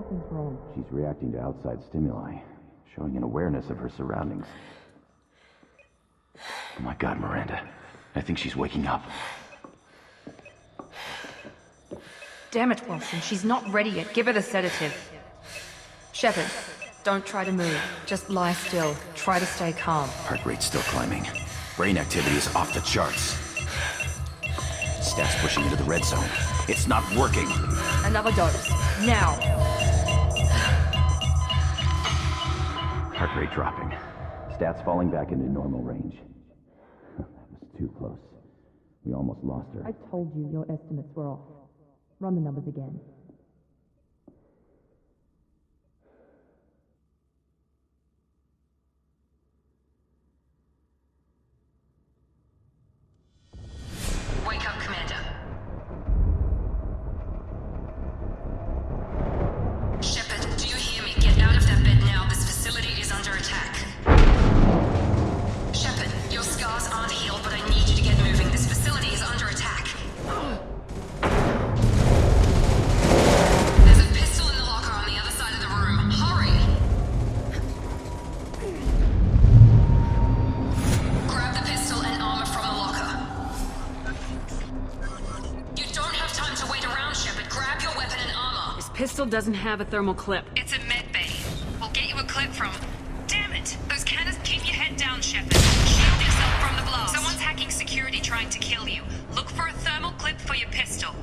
Something's wrong. She's reacting to outside stimuli, showing an awareness of her surroundings. Oh my God, Miranda. I think she's waking up. Damn it, Wilson. She's not ready yet. Give her the sedative. Shepard, don't try to move. Just lie still. Try to stay calm. Heart rate's still climbing. Brain activity is off the charts. Stats pushing into the red zone. It's not working. Another dose. Now. Heart rate dropping. Stats falling back into normal range. That was too close. We almost lost her. I told you your estimates were off. Run the numbers again. Wake up, Commander. Shepard, do you hear me? Get out of that bed now. This facility is under attack. Shepard, your scars aren't healed, but I need you to get moving. This facility is under attack. There's a pistol in the locker on the other side of the room. Hurry! Grab the pistol and armor from the locker. You don't have time to wait around, Shepard. Grab your weapon and armor. This pistol doesn't have a thermal clip. It's a med bay. We'll get you a clip from... Damn it! Those cannons, keep your head down, Shepard. Shield yourself from the blast. Someone's hacking security trying to kill you. Look for a thermal clip for your pistol.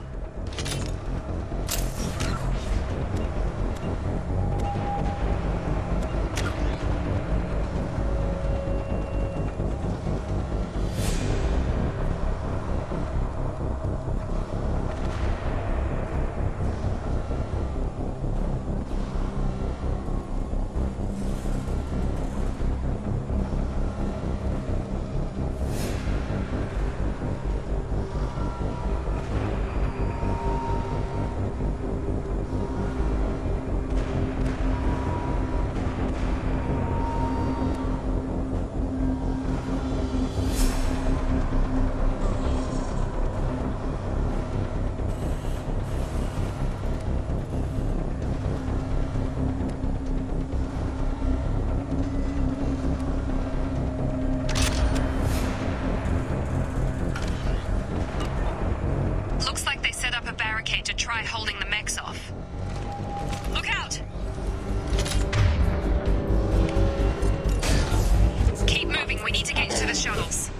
Looks like they set up a barricade to try holding the mechs off. Look out! Keep moving, we need to get to the shuttles.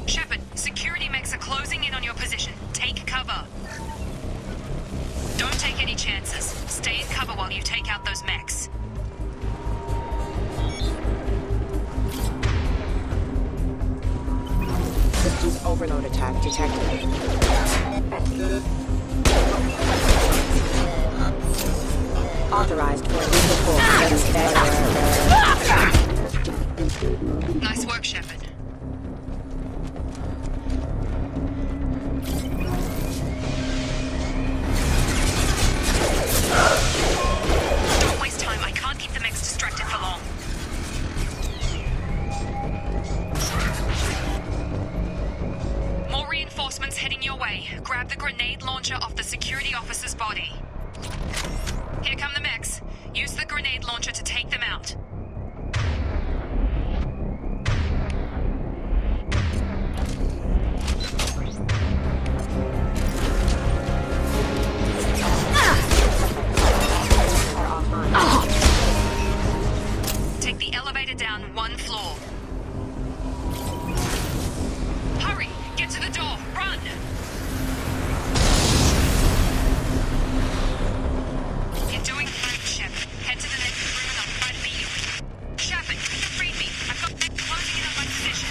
Shepard, security mechs are closing in on your position. Take cover. Don't take any chances. Stay in cover while you take out those mechs. Systems overload attack detected. Authorized for lethal force. Nice work, Shepard. Don't waste time. I can't keep the mechs distracted for long. More reinforcements heading your way. Grab the grenade launcher off the security officer's body. Here come the mechs. Use the grenade launcher to take them out. Take the elevator down one floor. Hurry! Get to the door! Run! You're doing great, Shepard. Head to the next room and I'll try to meet you. Shepard, read me. I've got them closing in on my position.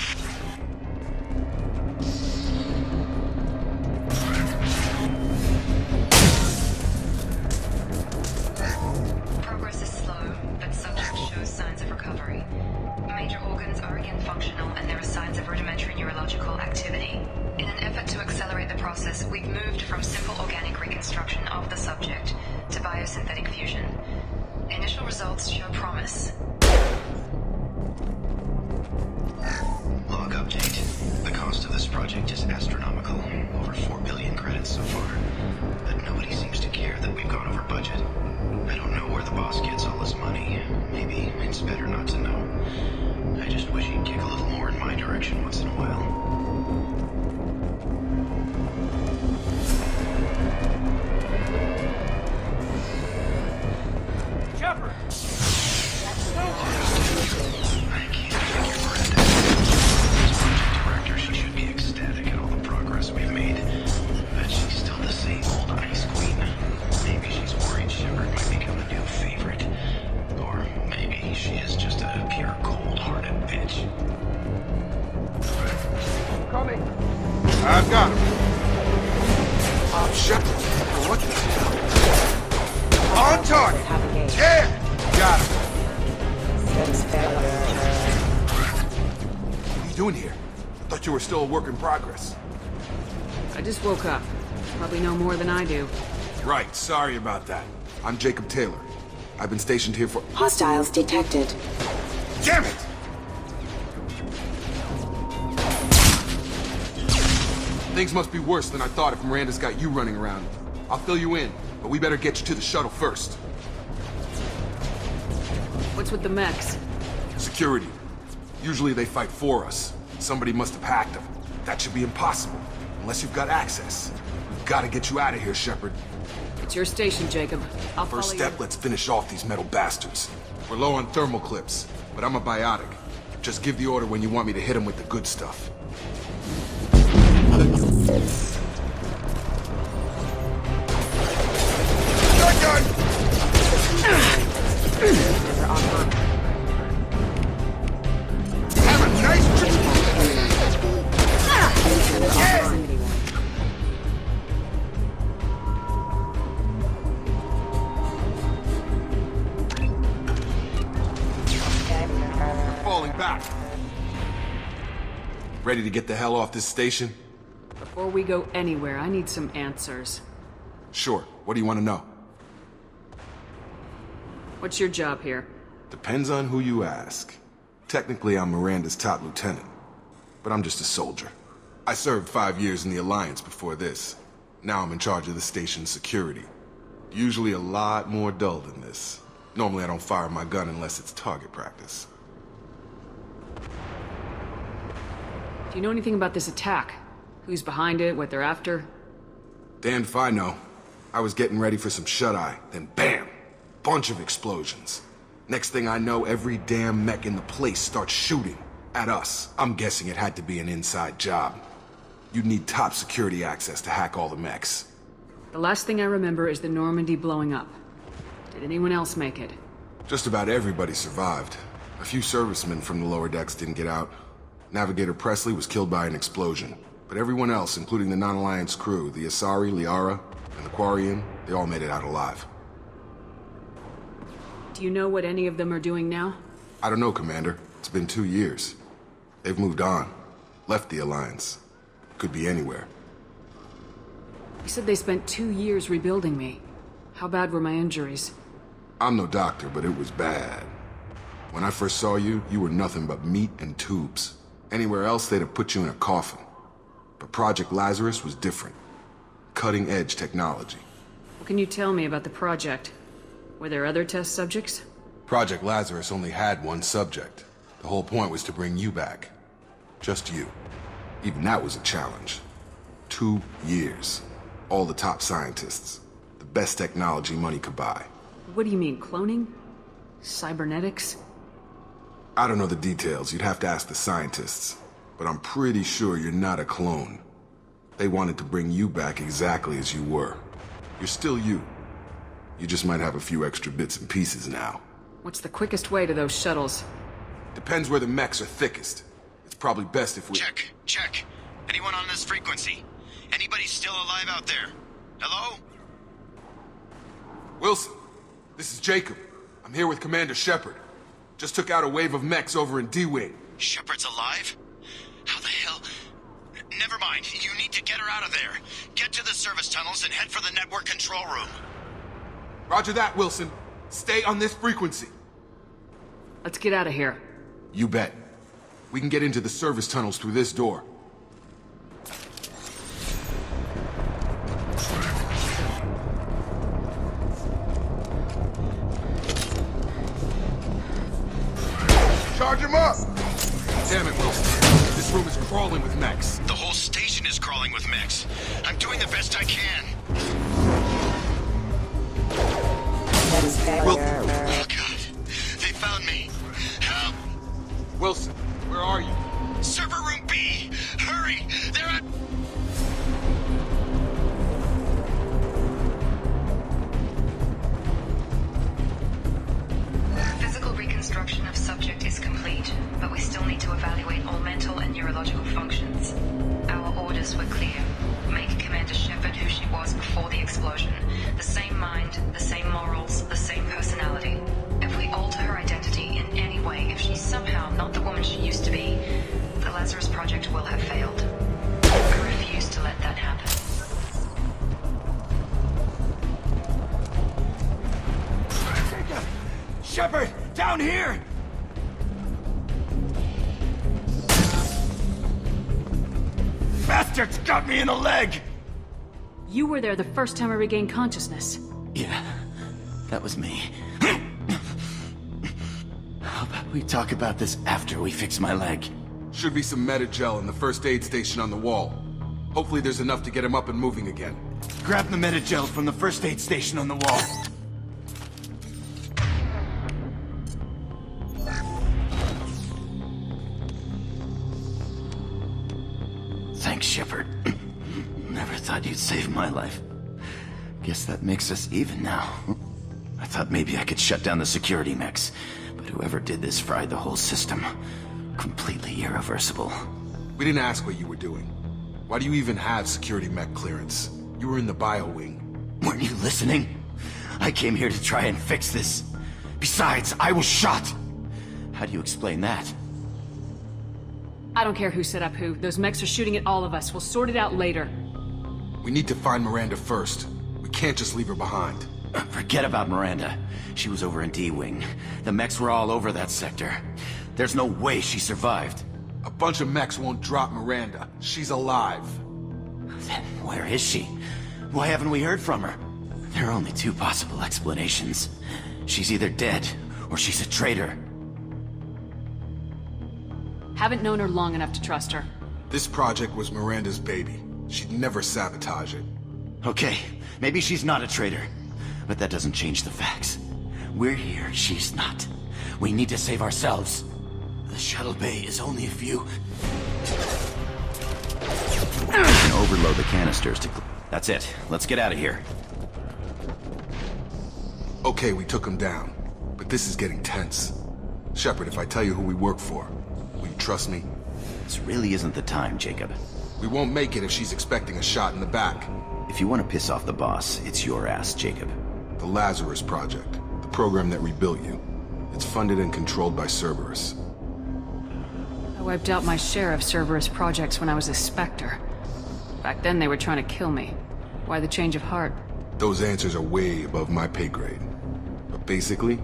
Progress is slow, but subject shows signs of recovery. Major organs are again functional and there are signs of rudimentary neurological activity. In an effort to accelerate the process, we've moved from simple organic reconstruction of the subject to biosynthetic fusion. Initial results show promise. Log update. project is astronomical. Over 4 billion credits so far. But nobody seems to care that we've gone over budget. I don't know where the boss gets all his money. Maybe it's better not to know. I just wish he'd kick a little more in my direction once in a while. Shepard! I can't figure Miranda. As project director, she should be ecstatic at all the progress we've made. But she's still the same old ice queen. Maybe she's worried Shepard might become a new favorite. Or maybe she is just a pure cold-hearted bitch. Coming! I've got him. Shepard, what the hell? On target! Have engaged. Yeah! Got him. What are you doing here? Thought you were still a work in progress. I just woke up. Probably know more than I do. Right, sorry about that. I'm Jacob Taylor. I've been stationed here for... Hostiles detected. Damn it! Things must be worse than I thought if Miranda's got you running around. I'll fill you in, but we better get you to the shuttle first. What's with the mechs? Security. Usually they fight for us. Somebody must have hacked them. That should be impossible, unless you've got access. We've got to get you out of here, Shepard. It's your station, Jacob. I'll First follow step, you. let's finish off these metal bastards. We're low on thermal clips, but I'm a biotic. Just give the order when you want me to hit them with the good stuff. Shotgun! Have a nice trip! They're falling back. Ready to get the hell off this station? Before we go anywhere, I need some answers. Sure. What do you want to know? What's your job here? Depends on who you ask. Technically, I'm Miranda's top lieutenant, but I'm just a soldier. I served 5 years in the Alliance before this. Now I'm in charge of the station's security. Usually a lot more dull than this. Normally I don't fire my gun unless it's target practice. Do you know anything about this attack? Who's behind it, what they're after? Damned if I know. I was getting ready for some shut-eye, then bam! Bunch of explosions. Next thing I know, every damn mech in the place starts shooting. At us. I'm guessing it had to be an inside job. You'd need top security access to hack all the mechs. The last thing I remember is the Normandy blowing up. Did anyone else make it? Just about everybody survived. A few servicemen from the lower decks didn't get out. Navigator Presley was killed by an explosion. But everyone else, including the non-Alliance crew, the Asari, Liara, and the Quarian, they all made it out alive. Do you know what any of them are doing now? I don't know, Commander. It's been 2 years. They've moved on. Left the Alliance. Could be anywhere. You said they spent 2 years rebuilding me. How bad were my injuries? I'm no doctor, but it was bad. When I first saw you, you were nothing but meat and tubes. Anywhere else, they'd have put you in a coffin. But Project Lazarus was different. Cutting-edge technology. What can you tell me about the project? Were there other test subjects? Project Lazarus only had one subject. The whole point was to bring you back. Just you. Even that was a challenge. 2 years. All the top scientists. The best technology money could buy. What do you mean, cloning? Cybernetics? I don't know the details. You'd have to ask the scientists. But I'm pretty sure you're not a clone. They wanted to bring you back exactly as you were. You're still you. You just might have a few extra bits and pieces now. What's the quickest way to those shuttles? Depends where the mechs are thickest. It's probably best if we... Check. Anyone on this frequency? Anybody still alive out there? Hello? Wilson, this is Jacob. I'm here with Commander Shepard. Just took out a wave of mechs over in D-Wing. Shepard's alive? How the hell? Never mind. You need to get her out of there. Get to the service tunnels and head for the network control room. Roger that, Wilson. Stay on this frequency. Let's get out of here. You bet. We can get into the service tunnels through this door. Charge him up! Damn it, Wilson. This room is crawling with mechs. The whole station is crawling with mechs. I'm doing the best I can. That is failure. Oh, God. They found me. Help! Wilson, where are you? Server room B! Hurry! They're at... Physical reconstruction of subject is complete, but we still need to evaluate all mental and neurological functions. Our orders were clear. Make Commander Shepard who she was before the explosion. The same mind, the same morals, the same personality. If we alter her identity in any way, if she's somehow not the woman she used to be, the Lazarus Project will have failed. I refuse to let that happen. Shepard, down here! Bastards got me in the leg! You were there the first time I regained consciousness. Yeah, that was me. How about we talk about this after we fix my leg? Should be some Metagel in the first aid station on the wall. Hopefully there's enough to get him up and moving again. Grab the Metagel from the first aid station on the wall. Thanks, Shepard. Never thought you'd save my life. Guess that makes us even now. I thought maybe I could shut down the security mechs, but whoever did this fried the whole system. Completely irreversible. We didn't ask what you were doing. Why do you even have security mech clearance? You were in the bio wing. Weren't you listening? I came here to try and fix this. Besides, I was shot! How do you explain that? I don't care who set up who. Those mechs are shooting at all of us. We'll sort it out later. We need to find Miranda first. We can't just leave her behind. Forget about Miranda. She was over in D-Wing. The mechs were all over that sector. There's no way she survived. A bunch of mechs won't drop Miranda. She's alive. Then where is she? Why haven't we heard from her? There are only two possible explanations. She's either dead, or she's a traitor. Haven't known her long enough to trust her. This project was Miranda's baby. She'd never sabotage it. Okay, maybe she's not a traitor. But that doesn't change the facts. We're here, she's not. We need to save ourselves. The shuttle bay is only a few... We can overload the canisters to... That's it. Let's get out of here. Okay, we took him down. But this is getting tense. Shepard, if I tell you who we work for, will you trust me? This really isn't the time, Jacob. We won't make it if she's expecting a shot in the back. If you want to piss off the boss, it's your ass, Jacob. The Lazarus Project. The program that rebuilt you. It's funded and controlled by Cerberus. I wiped out my share of Cerberus projects when I was a Spectre. Back then they were trying to kill me. Why the change of heart? Those answers are way above my pay grade. But basically,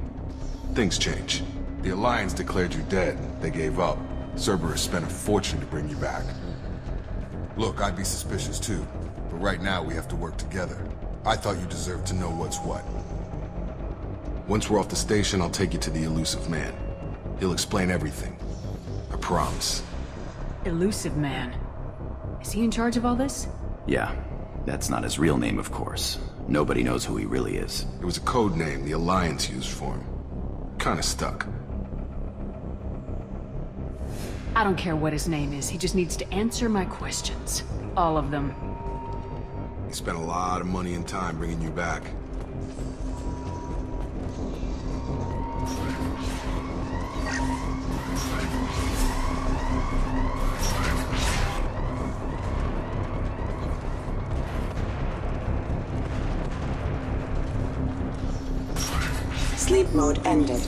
things change. The Alliance declared you dead. They gave up. Cerberus spent a fortune to bring you back. Look, I'd be suspicious too. But right now we have to work together. I thought you deserved to know what's what. Once we're off the station, I'll take you to the Elusive Man. He'll explain everything. I promise. Elusive Man. Is he in charge of all this? Yeah, that's not his real name, of course. Nobody knows who he really is. It was a code name the Alliance used for him. Kinda stuck. I don't care what his name is. He just needs to answer my questions. All of them. He spent a lot of money and time bringing you back. Sleep mode ended.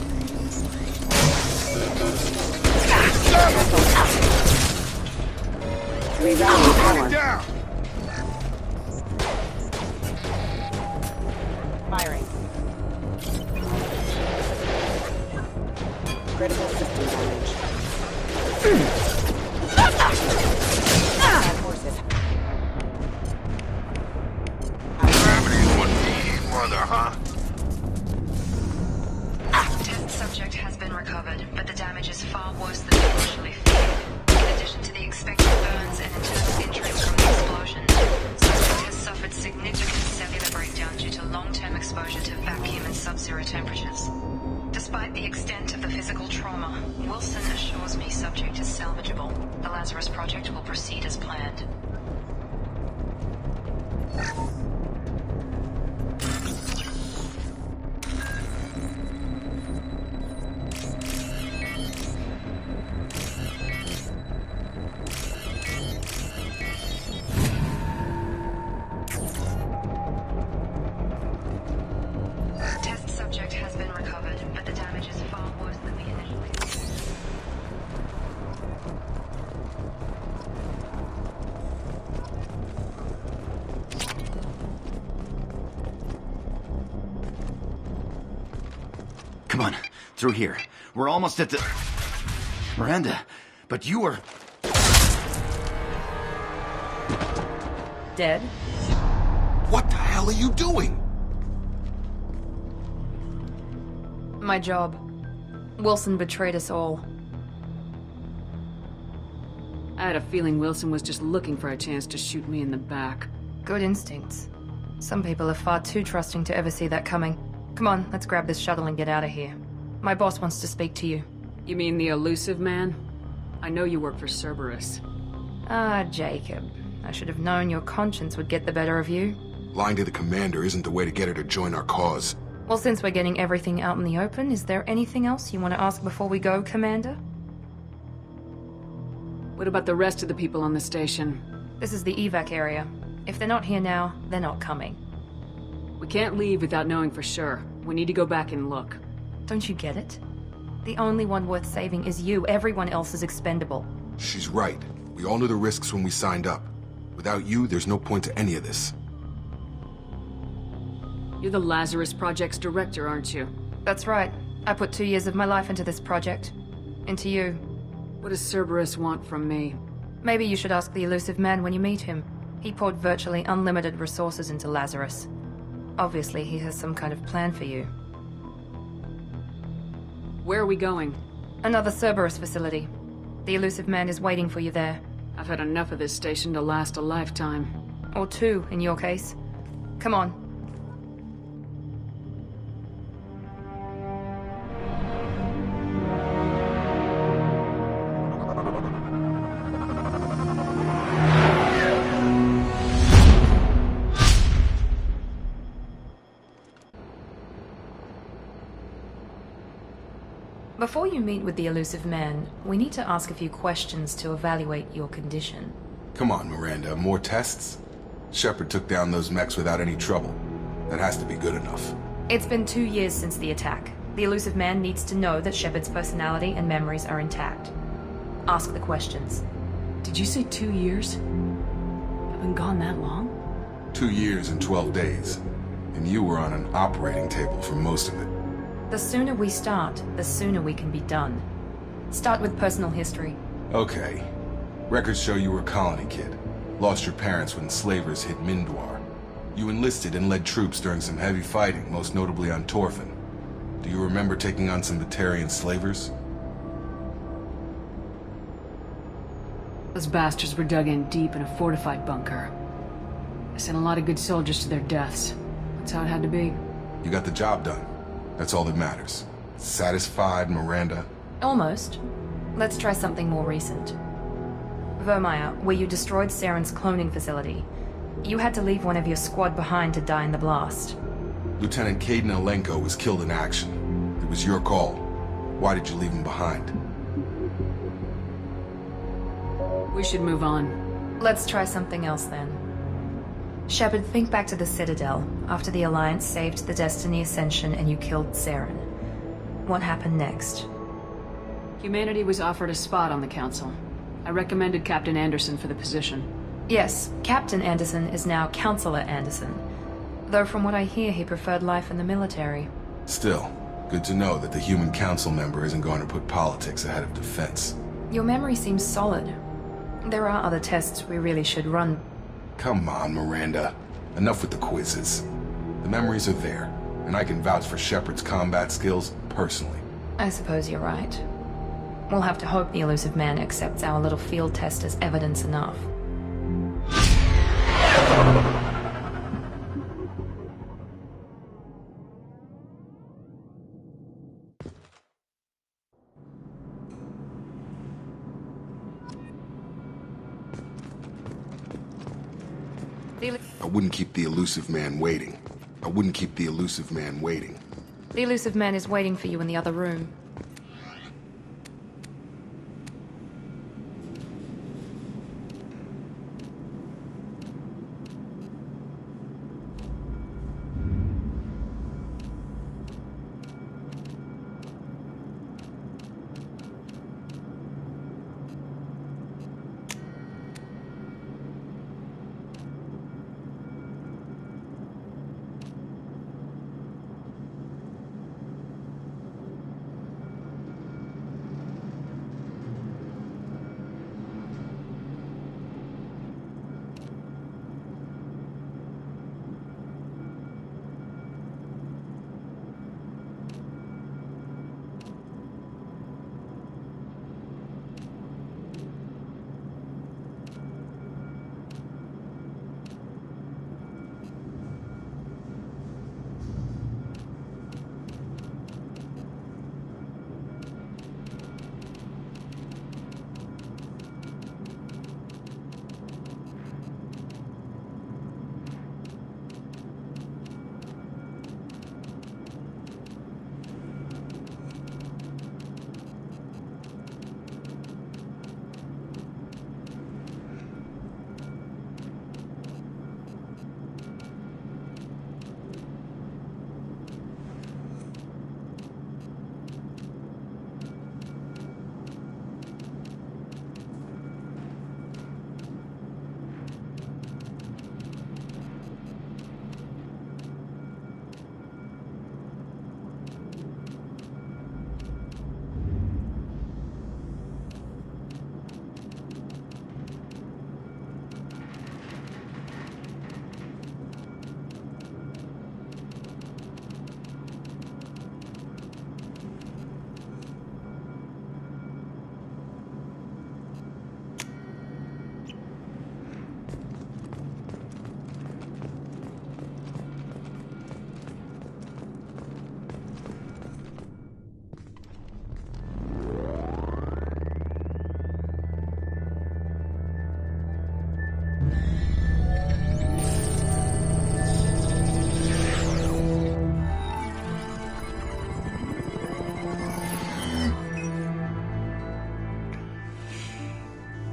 Rerouting power. Down! Firing. Critical system damage. Forces. Gravity's 1D, mother, huh? Test subject has been recovered, but the damage is far worse than initially feared. In addition to the expected burns and internal injuries from the explosion, subject has suffered significant cellular breakdown due to long-term exposure to vacuum and sub-zero temperatures. Despite the extent of the physical trauma, Wilson assures me subject is salvageable. The Lazarus Project will proceed as planned. Test subject has been recovered, but the damage is far worse than we initially feared. Come on, through here. We're almost at the... Miranda, but you were... Dead? What the hell are you doing? My job. Wilson betrayed us all. I had a feeling Wilson was just looking for a chance to shoot me in the back. Good instincts. Some people are far too trusting to ever see that coming. Come on, let's grab this shuttle and get out of here. My boss wants to speak to you. You mean the elusive man? I know you work for Cerberus. Ah, Jacob. I should have known your conscience would get the better of you. Lying to the commander isn't the way to get her to join our cause. Well, since we're getting everything out in the open, is there anything else you want to ask before we go, Commander? What about the rest of the people on the station? This is the evac area. If they're not here now, they're not coming. We can't leave without knowing for sure. We need to go back and look. Don't you get it? The only one worth saving is you. Everyone else is expendable. She's right. We all knew the risks when we signed up. Without you, there's no point to any of this. You're the Lazarus Project's director, aren't you? That's right. I put 2 years of my life into this project. Into you. What does Cerberus want from me? Maybe you should ask the elusive man when you meet him. He poured virtually unlimited resources into Lazarus. Obviously, he has some kind of plan for you. Where are we going? Another Cerberus facility. The elusive man is waiting for you there. I've had enough of this station to last a lifetime. Or 2, in your case. Come on. Before you meet with the elusive man, we need to ask a few questions to evaluate your condition. Come on, Miranda, more tests? Shepard took down those mechs without any trouble. That has to be good enough. It's been 2 years since the attack. The elusive man needs to know that Shepard's personality and memories are intact. Ask the questions. Did you say 2 years? I've been gone that long? 2 years and 12 days. And you were on an operating table for most of it. The sooner we start, the sooner we can be done. Start with personal history. Okay. Records show you were a colony kid. Lost your parents when slavers hit Mindwar. You enlisted and led troops during some heavy fighting, most notably on Torfin. Do you remember taking on some Batarian slavers? Those bastards were dug in deep in a fortified bunker. I sent a lot of good soldiers to their deaths. That's how it had to be. You got the job done. That's all that matters. Satisfied, Miranda? Almost. Let's try something more recent. Vermeer, where you destroyed Saren's cloning facility. You had to leave one of your squad behind to die in the blast. Lieutenant Caden Alenko was killed in action. It was your call. Why did you leave him behind? We should move on. Let's try something else then. Shepard, think back to the Citadel, after the Alliance saved the Destiny Ascension and you killed Saren. What happened next? Humanity was offered a spot on the Council. I recommended Captain Anderson for the position. Yes, Captain Anderson is now Counselor Anderson. Though from what I hear, he preferred life in the military. Still, good to know that the human council member isn't going to put politics ahead of defense. Your memory seems solid. There are other tests we really should run. Come on, Miranda. Enough with the quizzes. The memories are there, and I can vouch for Shepard's combat skills personally. I suppose you're right. We'll have to hope the elusive man accepts our little field test as evidence enough. I wouldn't keep the elusive man waiting. I wouldn't keep the elusive man waiting. The elusive man is waiting for you in the other room.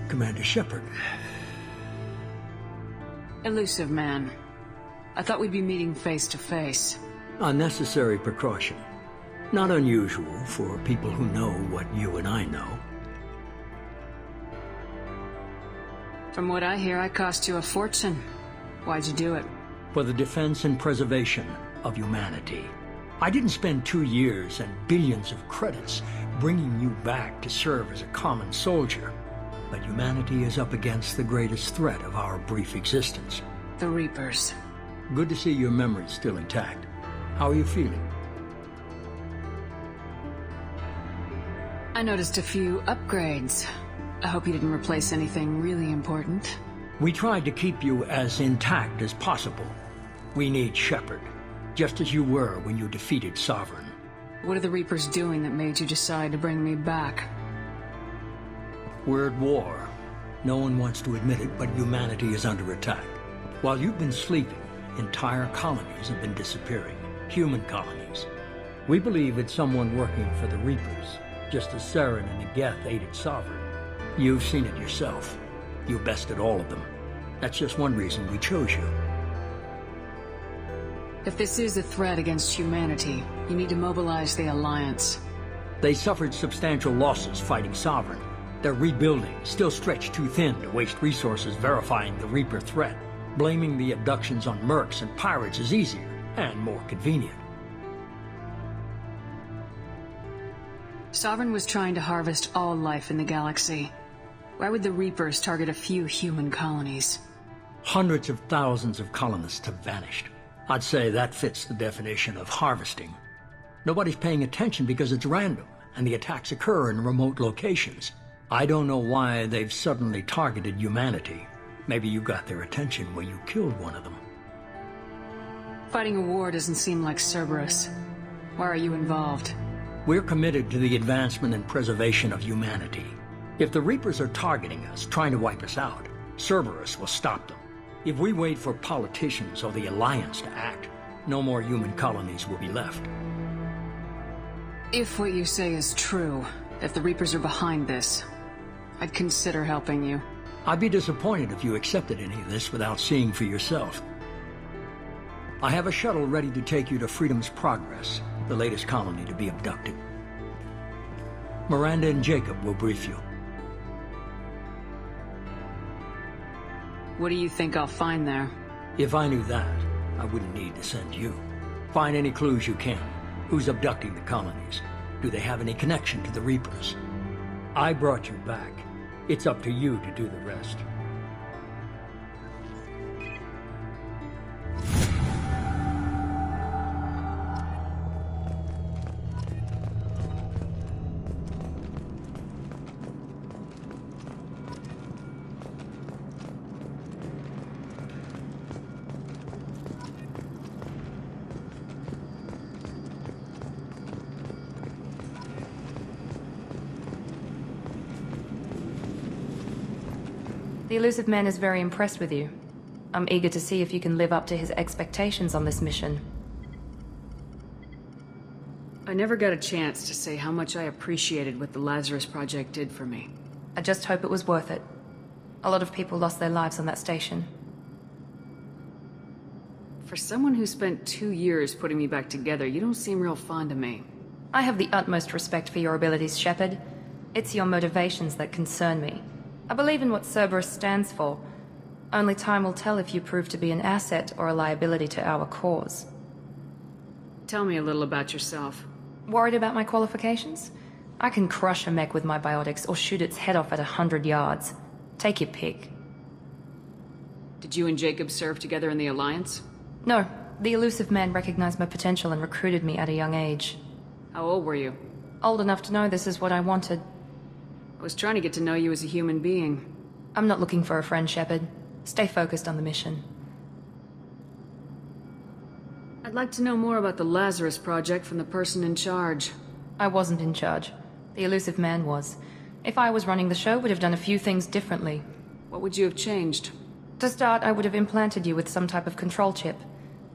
Commander Shepard. Elusive man. I thought we'd be meeting face to face. Unnecessary precaution. Not unusual for people who know what you and I know. From what I hear, I cost you a fortune. Why'd you do it? For the defense and preservation of humanity. I didn't spend 2 years and billions of credits bringing you back to serve as a common soldier. But humanity is up against the greatest threat of our brief existence. The Reapers. Good to see your memory's still intact. How are you feeling? I noticed a few upgrades. I hope you didn't replace anything really important. We tried to keep you as intact as possible. We need Shepard, just as you were when you defeated Sovereign. What are the Reapers doing that made you decide to bring me back? We're at war. No one wants to admit it, but humanity is under attack. While you've been sleeping, entire colonies have been disappearing. Human colonies. We believe it's someone working for the Reapers, just as Saren and Geth aided Sovereign. You've seen it yourself. You bested all of them. That's just one reason we chose you. If this is a threat against humanity, you need to mobilize the Alliance. They suffered substantial losses fighting Sovereign. They're rebuilding, still stretched too thin to waste resources verifying the Reaper threat. Blaming the abductions on mercs and pirates is easier and more convenient. Sovereign was trying to harvest all life in the galaxy. Why would the Reapers target a few human colonies? Hundreds of thousands of colonists have vanished. I'd say that fits the definition of harvesting. Nobody's paying attention because it's random, and the attacks occur in remote locations. I don't know why they've suddenly targeted humanity. Maybe you got their attention when you killed one of them. Fighting a war doesn't seem like Cerberus. Why are you involved? We're committed to the advancement and preservation of humanity. If the Reapers are targeting us, trying to wipe us out, Cerberus will stop them. If we wait for politicians or the Alliance to act, no more human colonies will be left. If what you say is true, if the Reapers are behind this, I'd consider helping you. I'd be disappointed if you accepted any of this without seeing for yourself. I have a shuttle ready to take you to Freedom's Progress, the latest colony to be abducted. Miranda and Jacob will brief you. What do you think I'll find there? If I knew that, I wouldn't need to send you. Find any clues you can. Who's abducting the colonies? Do they have any connection to the Reapers? I brought you back. It's up to you to do the rest. The elusive man is very impressed with you. I'm eager to see if you can live up to his expectations on this mission. I never got a chance to say how much I appreciated what the Lazarus Project did for me. I just hope it was worth it. A lot of people lost their lives on that station. For someone who spent 2 years putting me back together, you don't seem real fond of me. I have the utmost respect for your abilities, Shepard. It's your motivations that concern me. I believe in what Cerberus stands for. Only time will tell if you prove to be an asset or a liability to our cause. Tell me a little about yourself. Worried about my qualifications? I can crush a mech with my biotics or shoot its head off at 100 yards. Take your pick. Did you and Jacob serve together in the Alliance? No, the elusive man recognized my potential and recruited me at a young age. How old were you? Old enough to know this is what I wanted. I was trying to get to know you as a human being. I'm not looking for a friend, Shepard. Stay focused on the mission. I'd like to know more about the Lazarus Project from the person in charge. I wasn't in charge. The elusive man was. If I was running the show, would have done a few things differently. What would you have changed? To start, I would have implanted you with some type of control chip.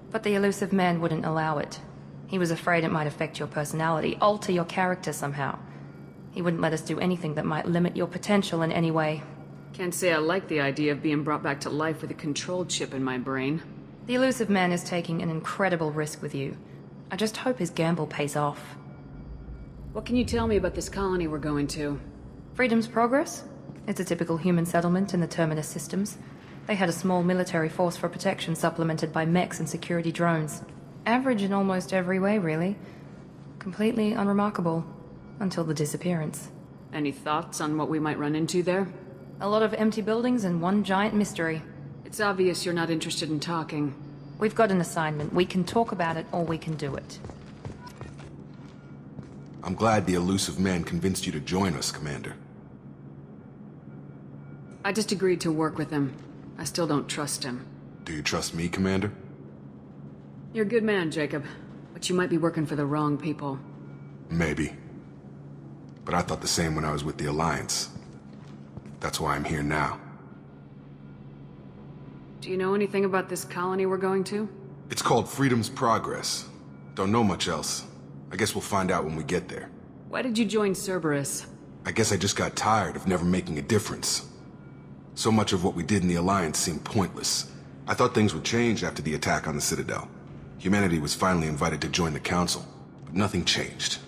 But the elusive man wouldn't allow it. He was afraid it might affect your personality, alter your character somehow. He wouldn't let us do anything that might limit your potential in any way. Can't say I like the idea of being brought back to life with a control chip in my brain. The elusive man is taking an incredible risk with you. I just hope his gamble pays off. What can you tell me about this colony we're going to? Freedom's Progress? It's a typical human settlement in the Terminus systems. They had a small military force for protection supplemented by mechs and security drones. Average in almost every way, really. Completely unremarkable. Until the disappearance. Any thoughts on what we might run into there? A lot of empty buildings and one giant mystery. It's obvious you're not interested in talking. We've got an assignment. We can talk about it or we can do it. I'm glad the elusive man convinced you to join us, Commander. I just agreed to work with him. I still don't trust him. Do you trust me, Commander? You're a good man, Jacob. But you might be working for the wrong people. Maybe. But I thought the same when I was with the Alliance. That's why I'm here now. Do you know anything about this colony we're going to? It's called Freedom's Progress. Don't know much else. I guess we'll find out when we get there. Why did you join Cerberus? I guess I just got tired of never making a difference. So much of what we did in the Alliance seemed pointless. I thought things would change after the attack on the Citadel. Humanity was finally invited to join the Council, but nothing changed.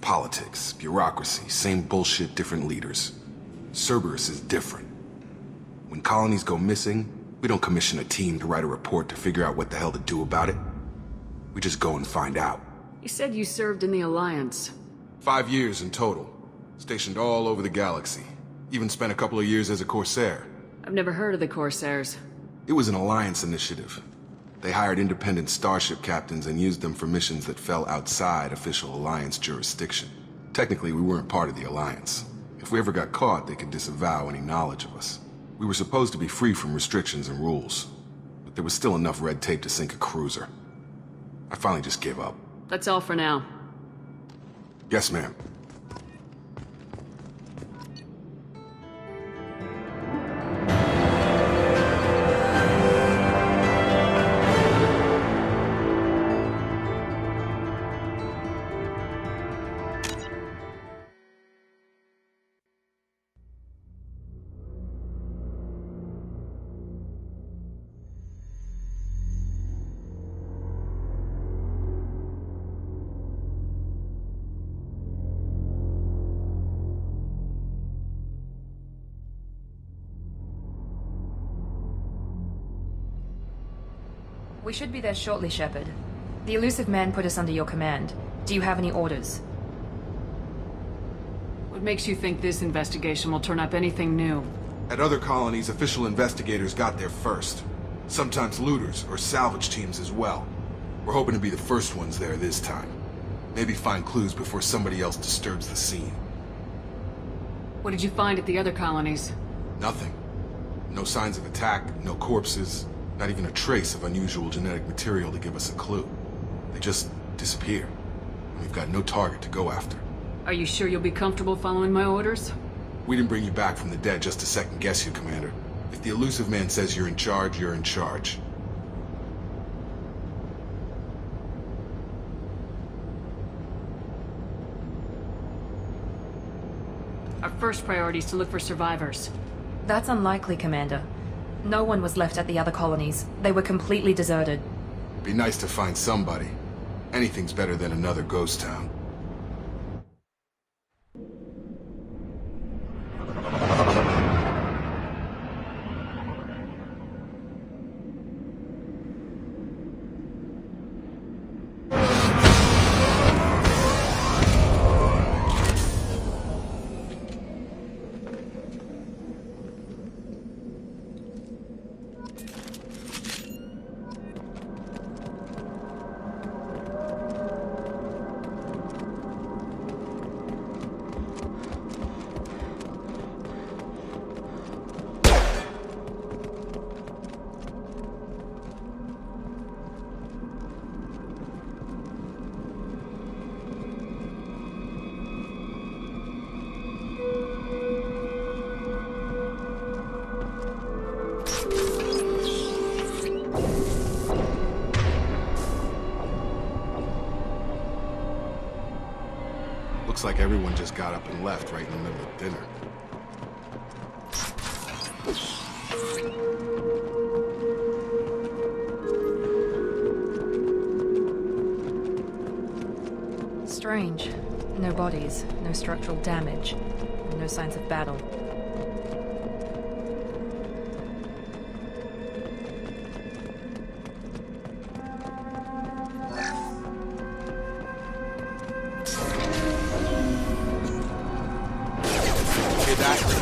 Politics, bureaucracy, same bullshit, different leaders. Cerberus is different. When colonies go missing, we don't commission a team to write a report to figure out what the hell to do about it. We just go and find out. You said you served in the Alliance. 5 years in total. Stationed all over the galaxy. Even spent a couple of years as a Corsair. I've never heard of the Corsairs. It was an Alliance initiative. They hired independent starship captains and used them for missions that fell outside official Alliance jurisdiction. Technically, we weren't part of the Alliance. If we ever got caught, they could disavow any knowledge of us. We were supposed to be free from restrictions and rules, but there was still enough red tape to sink a cruiser. I finally just gave up. That's all for now. Yes, ma'am. We should be there shortly, Shepard. The elusive man put us under your command. Do you have any orders? What makes you think this investigation will turn up anything new? At other colonies, official investigators got there first. Sometimes looters or salvage teams as well. We're hoping to be the first ones there this time. Maybe find clues before somebody else disturbs the scene. What did you find at the other colonies? Nothing. No signs of attack, no corpses, not even a trace of unusual genetic material to give us a clue. They just disappear. And we've got no target to go after. Are you sure you'll be comfortable following my orders? We didn't bring you back from the dead just to second guess you, Commander. If the elusive man says you're in charge, you're in charge. Our first priority is to look for survivors. That's unlikely, Commander. No one was left at the other colonies. They were completely deserted. Be nice to find somebody. Anything's better than another ghost town. Looks like everyone just got up and left right in the middle of dinner. Strange. No bodies, no structural damage, and no signs of battle.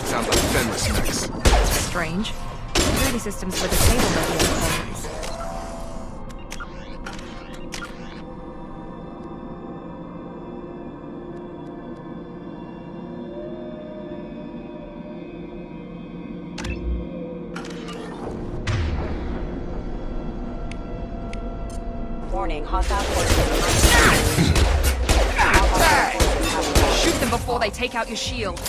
Sounds like Fenris mechs. Strange. Security systems were disabled at the other colonies. Warning, hostile forces. Shoot them before they take out your shield.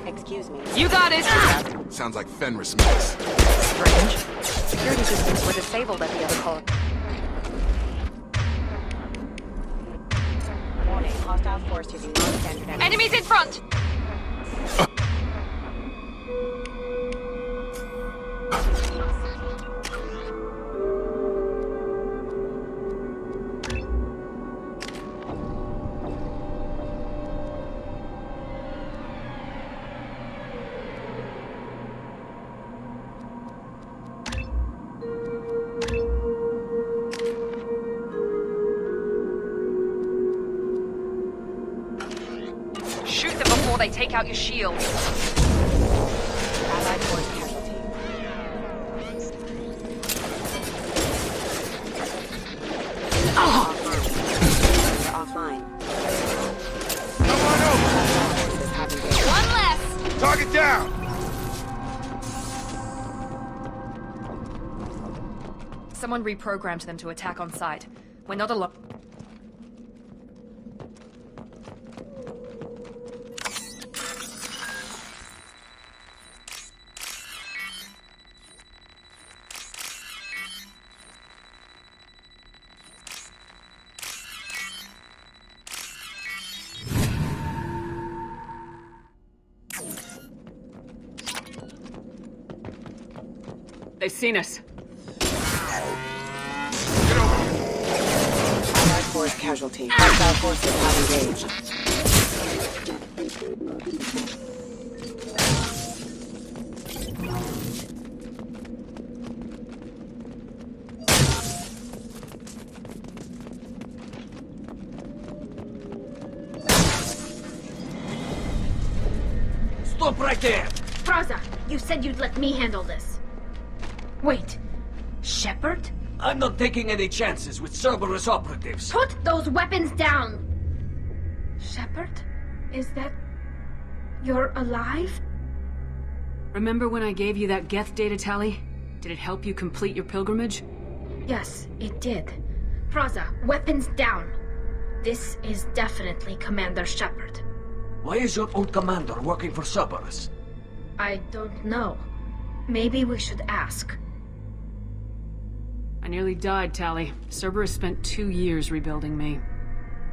Excuse me. You got it! Sounds like Fenris mix. Strange. Security systems were disabled at the other colony. Warning, hostile force using non-standard ammunition. Enemies in front! Shoot them before they take out your shield. Allied force casualty. Offline. Come on over! Forces have engaged. One less! Target down! Someone reprogrammed them to attack on sight. We're not alone. They've seen us. Get over here! Allied force casualty. Hostile forces have engaged. Stop right there! Praza, you said you'd let me handle this. Wait, Shepard? I'm not taking any chances with Cerberus operatives. Put those weapons down! Shepard? Is that... you're alive? Remember when I gave you that Geth data tally? Did it help you complete your pilgrimage? Yes, it did. Praza, weapons down. This is definitely Commander Shepard. Why is your old commander working for Cerberus? I don't know. Maybe we should ask. I nearly died, Tally. Cerberus spent 2 years rebuilding me.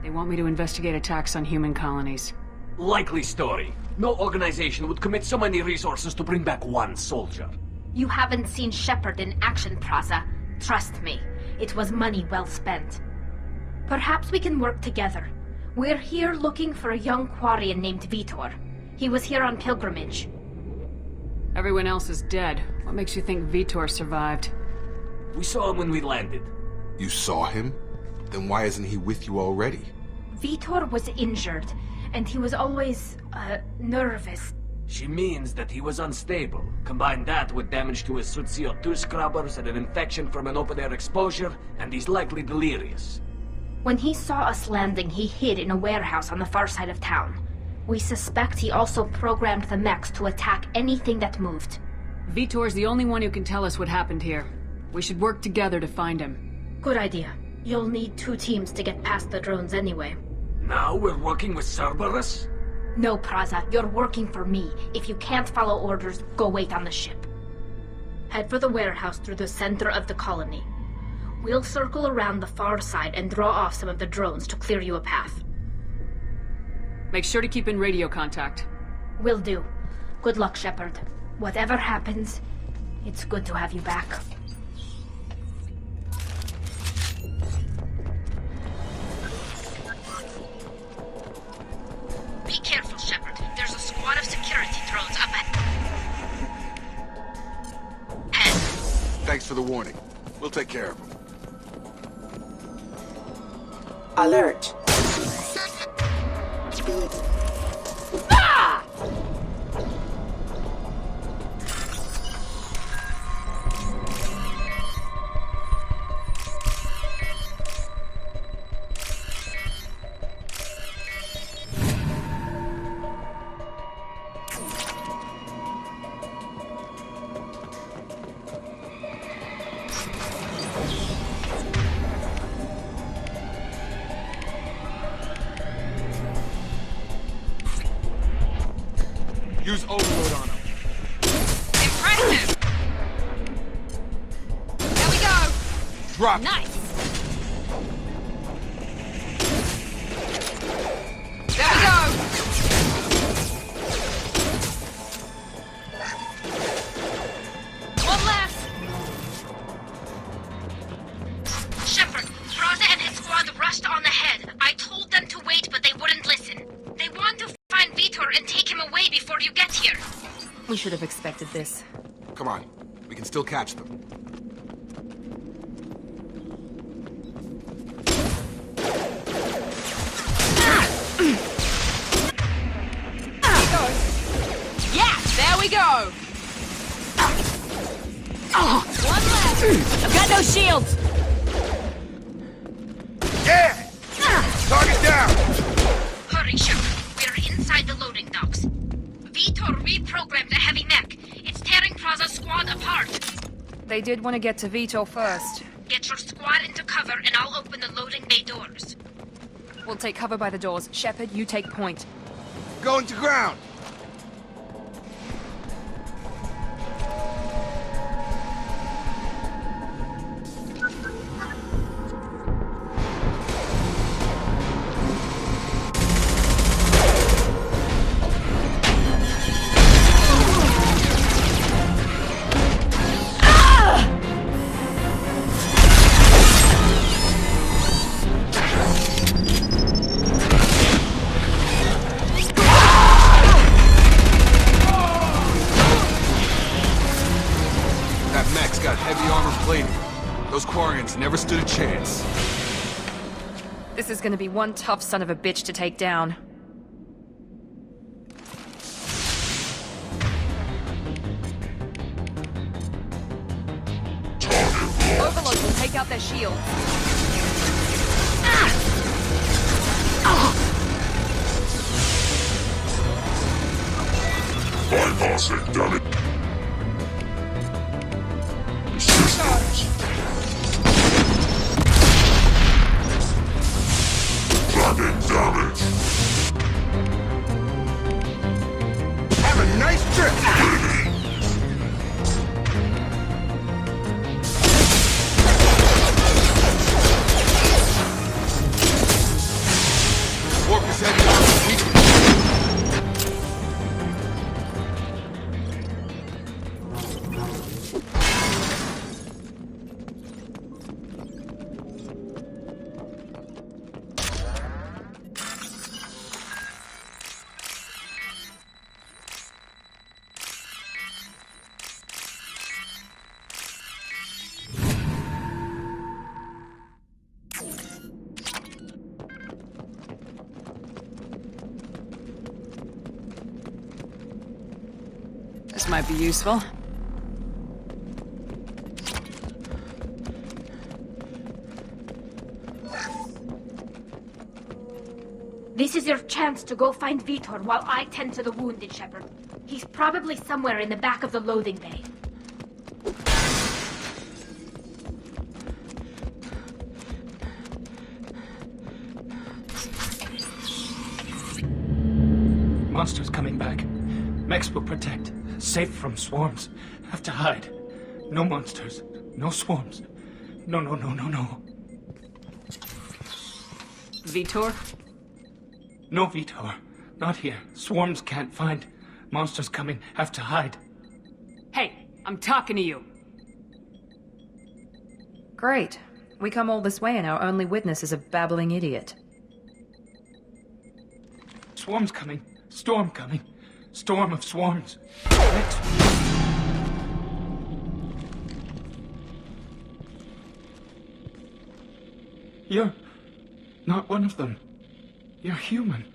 They want me to investigate attacks on human colonies. Likely story. No organization would commit so many resources to bring back one soldier. You haven't seen Shepard in action, Praza. Trust me, it was money well spent. Perhaps we can work together. We're here looking for a young Quarian named Vitor. He was here on pilgrimage. Everyone else is dead. What makes you think Vitor survived? We saw him when we landed. You saw him? Then why isn't he with you already? Vitor was injured, and he was always, nervous. She means that he was unstable. Combine that with damage to his suit CO2 scrubbers and an infection from an open-air exposure, and he's likely delirious. When he saw us landing, he hid in a warehouse on the far side of town. We suspect he also programmed the mechs to attack anything that moved. Vitor's the only one who can tell us what happened here. We should work together to find him. Good idea. You'll need 2 teams to get past the drones anyway. Now we're working with Cerberus? No, Praza, you're working for me. If you can't follow orders, go wait on the ship. Head for the warehouse through the center of the colony. We'll circle around the far side and draw off some of the drones to clear you a path. Make sure to keep in radio contact. Will do. Good luck, Shepard. Whatever happens, it's good to have you back. Be careful, Shepard. There's a squad of security drones up ahead. Thanks for the warning. We'll take care of him. Alert. Use overload on him. Drop. Nice! There we go! One left! Shepard, Raza and his squad rushed on ahead. I told them to wait, but they wouldn't listen. They want to find Vitor and take him away before you get here. We should have expected this. Come on. We can still catch them. Yeah, there we go! One left! I've got no shields! Yeah! Target down! Hurry, Shepard. We're inside the loading docks. Vitor reprogrammed the heavy mech. It's tearing Raza's squad apart. They did want to get to Vitor first. Get your squad into cover and I'll open the loading bay doors. We'll take cover by the doors. Shepard, you take point. Going to ground! Those Quarians never stood a chance. This is gonna be one tough son of a bitch to take down. Overload will take out their shield. Bypassing, damn it. Dragging damage. Have a nice trip! Warp is heading on the weekend. This might be useful. This is your chance to go find Vitor while I tend to the wounded, Shepard. He's probably somewhere in the back of the loading bay. Monsters coming back. Mechs will protect. Safe from swarms. Have to hide. No monsters. No swarms. No, no, no, no, no. Vitor? No Vitor. Not here. Swarms can't find. Monsters coming. Have to hide. Hey, I'm talking to you. Great. We come all this way and our only witness is a babbling idiot. Swarms coming. Storm coming. Storm of swarms. You're not one of them. You're human.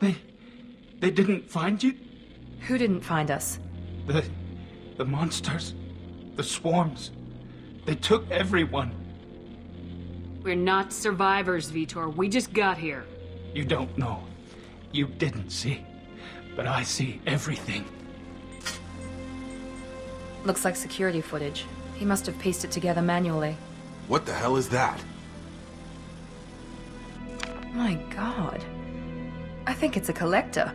They didn't find you? Who didn't find us? The monsters. The swarms. They took everyone. We're not survivors, Vitor. We just got here. You don't know. You didn't see. But I see everything. Looks like security footage. He must have pieced it together manually. What the hell is that? My god. I think it's a collector.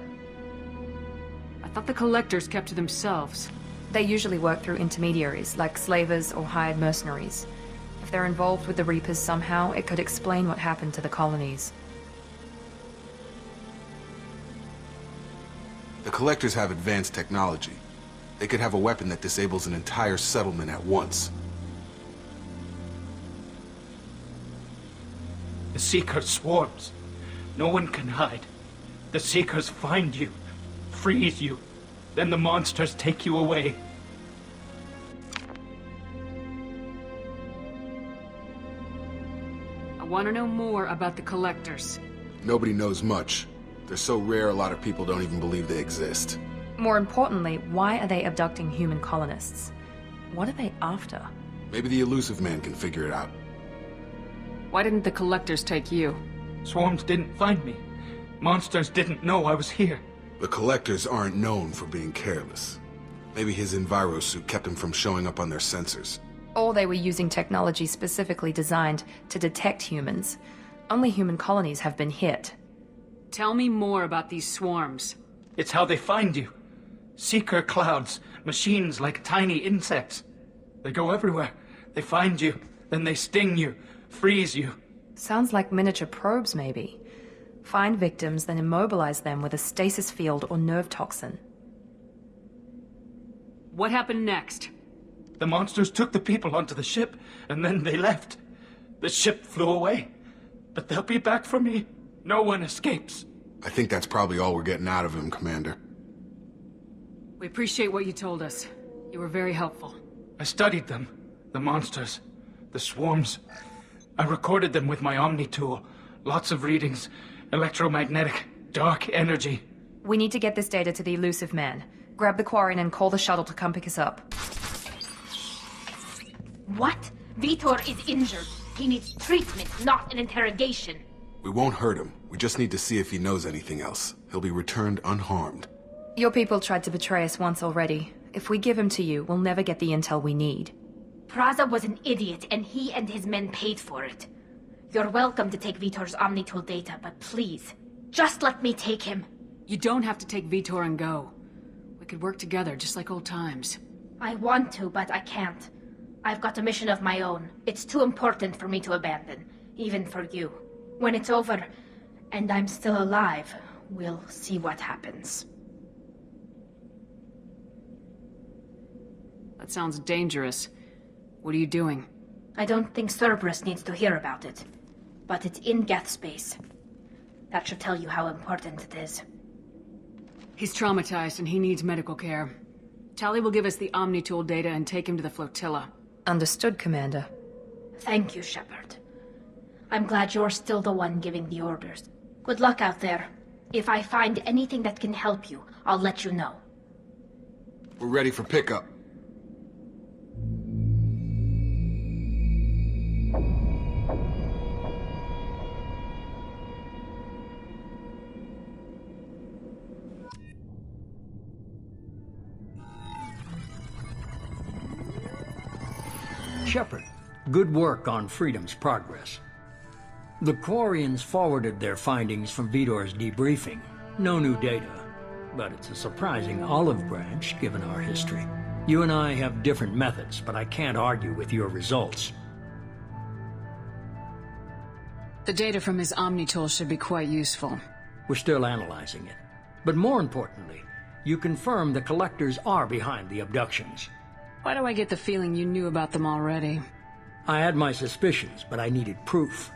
I thought the collectors kept to themselves. They usually work through intermediaries, like slavers or hired mercenaries. If they're involved with the Reapers somehow, it could explain what happened to the colonies. The Collectors have advanced technology. They could have a weapon that disables an entire settlement at once. The Seeker swarms. No one can hide. The Seekers find you, freeze you, then the monsters take you away. I want to know more about the Collectors. Nobody knows much. They're so rare, a lot of people don't even believe they exist. More importantly, why are they abducting human colonists? What are they after? Maybe the Elusive Man can figure it out. Why didn't the Collectors take you? Swarms didn't find me. Monsters didn't know I was here. The Collectors aren't known for being careless. Maybe his Enviro suit kept him from showing up on their sensors. Or they were using technology specifically designed to detect humans. Only human colonies have been hit. Tell me more about these swarms. It's how they find you. Seeker clouds, machines like tiny insects. They go everywhere. They find you, then they sting you, freeze you. Sounds like miniature probes, maybe. Find victims, then immobilize them with a stasis field or nerve toxin. What happened next? The monsters took the people onto the ship, and then they left. The ship flew away. But they'll be back for me. No one escapes. I think that's probably all we're getting out of him, Commander. We appreciate what you told us. You were very helpful. I studied them. The monsters. The swarms. I recorded them with my Omni tool. Lots of readings. Electromagnetic. Dark energy. We need to get this data to the Elusive Man. Grab the Quarian and call the shuttle to come pick us up. What? Vitor is injured. He needs treatment, not an interrogation. We won't hurt him. We just need to see if he knows anything else. He'll be returned unharmed. Your people tried to betray us once already. If we give him to you, we'll never get the intel we need. Praza was an idiot, and he and his men paid for it. You're welcome to take Vitor's Omnitool data, but please, just let me take him. You don't have to take Vitor and go. We could work together, just like old times. I want to, but I can't. I've got a mission of my own. It's too important for me to abandon, even for you. When it's over, and I'm still alive, we'll see what happens. That sounds dangerous. What are you doing? I don't think Cerberus needs to hear about it. But it's in Geth space. That should tell you how important it is. He's traumatized and he needs medical care. Tali will give us the Omnitool data and take him to the flotilla. Understood, Commander. Thank you, Shepard. I'm glad you're still the one giving the orders. Good luck out there. If I find anything that can help you, I'll let you know. We're ready for pickup. Shepard, good work on Freedom's progress. The Quarians forwarded their findings from Vitor's debriefing. No new data, but it's a surprising olive branch given our history. You and I have different methods, but I can't argue with your results. The data from his Omnitool should be quite useful. We're still analyzing it. But more importantly, you confirm the Collectors are behind the abductions. Why do I get the feeling you knew about them already? I had my suspicions, but I needed proof.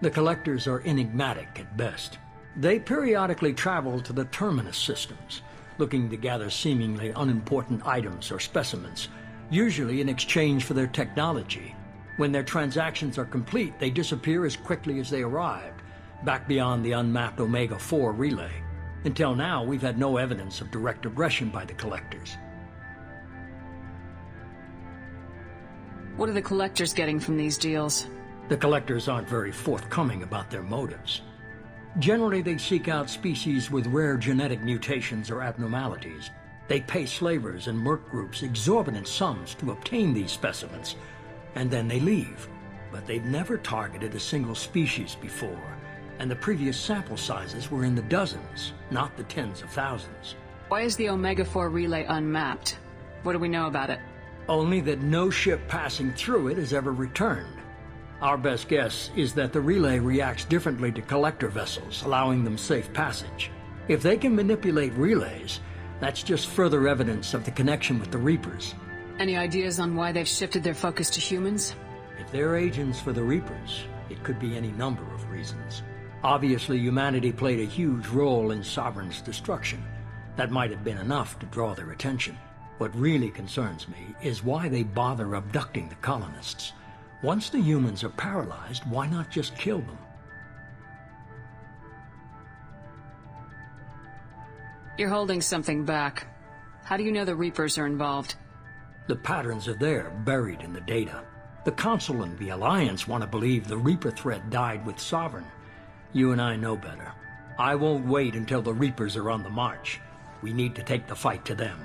The Collectors are enigmatic at best. They periodically travel to the Terminus systems, looking to gather seemingly unimportant items or specimens, usually in exchange for their technology. When their transactions are complete, they disappear as quickly as they arrived, back beyond the unmapped Omega-4 relay. Until now, we've had no evidence of direct aggression by the Collectors. What are the Collectors getting from these deals? The Collectors aren't very forthcoming about their motives. Generally, they seek out species with rare genetic mutations or abnormalities. They pay slavers and merc groups exorbitant sums to obtain these specimens, and then they leave. But they've never targeted a single species before, and the previous sample sizes were in the dozens, not the tens of thousands. Why is the Omega-4 relay unmapped? What do we know about it? Only that no ship passing through it has ever returned. Our best guess is that the relay reacts differently to collector vessels, allowing them safe passage. If they can manipulate relays, that's just further evidence of the connection with the Reapers. Any ideas on why they've shifted their focus to humans? If they're agents for the Reapers, it could be any number of reasons. Obviously, humanity played a huge role in Sovereign's destruction. That might have been enough to draw their attention. What really concerns me is why they bother abducting the colonists. Once the humans are paralyzed, why not just kill them? You're holding something back. How do you know the Reapers are involved? The patterns are there, buried in the data. The Council and the Alliance want to believe the Reaper threat died with Sovereign. You and I know better. I won't wait until the Reapers are on the march. We need to take the fight to them.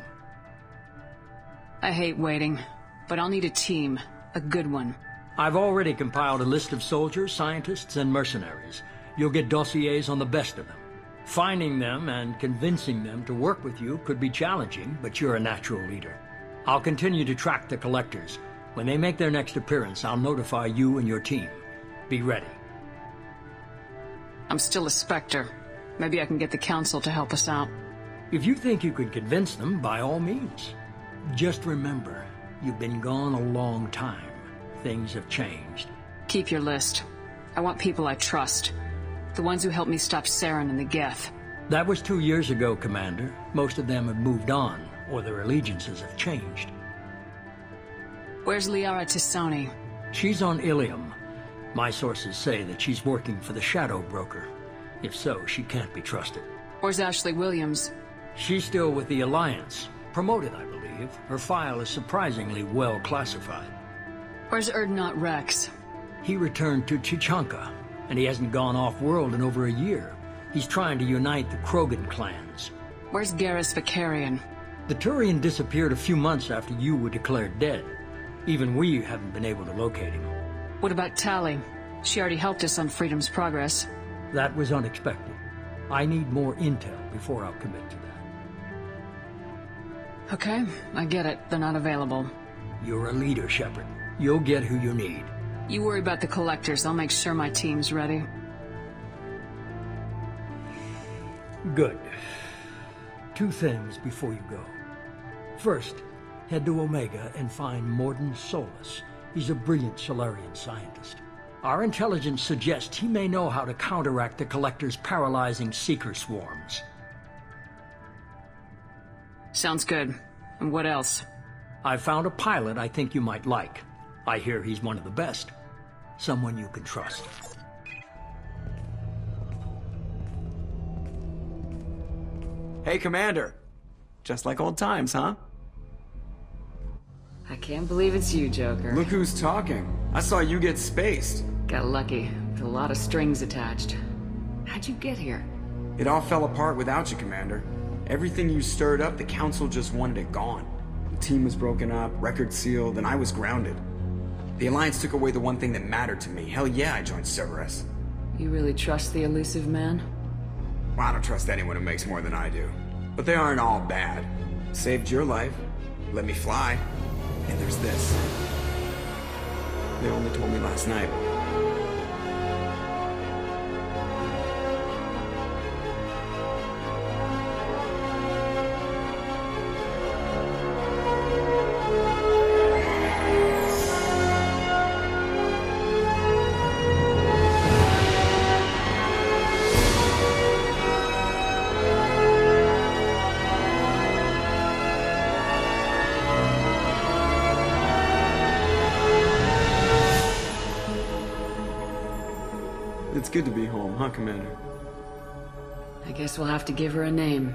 I hate waiting, but I'll need a team. A good one. I've already compiled a list of soldiers, scientists, and mercenaries. You'll get dossiers on the best of them. Finding them and convincing them to work with you could be challenging, but you're a natural leader. I'll continue to track the collectors. When they make their next appearance, I'll notify you and your team. Be ready. I'm still a Spectre. Maybe I can get the Council to help us out. If you think you can convince them, by all means. Just remember, you've been gone a long time. Things have changed. Keep your list. I want people I trust. The ones who helped me stop Saren and the Geth. That was 2 years ago, Commander. Most of them have moved on, or their allegiances have changed. Where's Liara Tisoni? She's on Ilium. My sources say that she's working for the Shadow Broker. If so, she can't be trusted. Where's Ashley Williams? She's still with the Alliance. Promoted, I believe. Her file is surprisingly well classified. Where's Erdnot Rex? He returned to Chichanka, and he hasn't gone off-world in over a year. He's trying to unite the Krogan clans. Where's Garrus Vakarian? The Turian disappeared a few months after you were declared dead. Even we haven't been able to locate him. What about Tali? She already helped us on Freedom's Progress. That was unexpected. I need more intel before I'll commit to that. Okay, I get it. They're not available. You're a leader, Shepard. You'll get who you need. You worry about the collectors. I'll make sure my team's ready. Good. 2 things before you go. First, head to Omega and find Mordin Solus. He's a brilliant Solarian scientist. Our intelligence suggests he may know how to counteract the Collector's paralyzing Seeker swarms. Sounds good. And what else? I found a pilot I think you might like. I hear he's one of the best. Someone you can trust. Hey, Commander. Just like old times, huh? I can't believe it's you, Joker. Look who's talking. I saw you get spaced. Got lucky. With a lot of strings attached. How'd you get here? It all fell apart without you, Commander. Everything you stirred up, the Council just wanted it gone. The team was broken up, record sealed, and I was grounded. The Alliance took away the one thing that mattered to me. Hell yeah, I joined Cerberus. You really trust the elusive man? Well, I don't trust anyone who makes more than I do. But they aren't all bad. Saved your life. Let me fly. And there's this. They only told me last night. It's good to be home, huh, Commander? I guess we'll have to give her a name.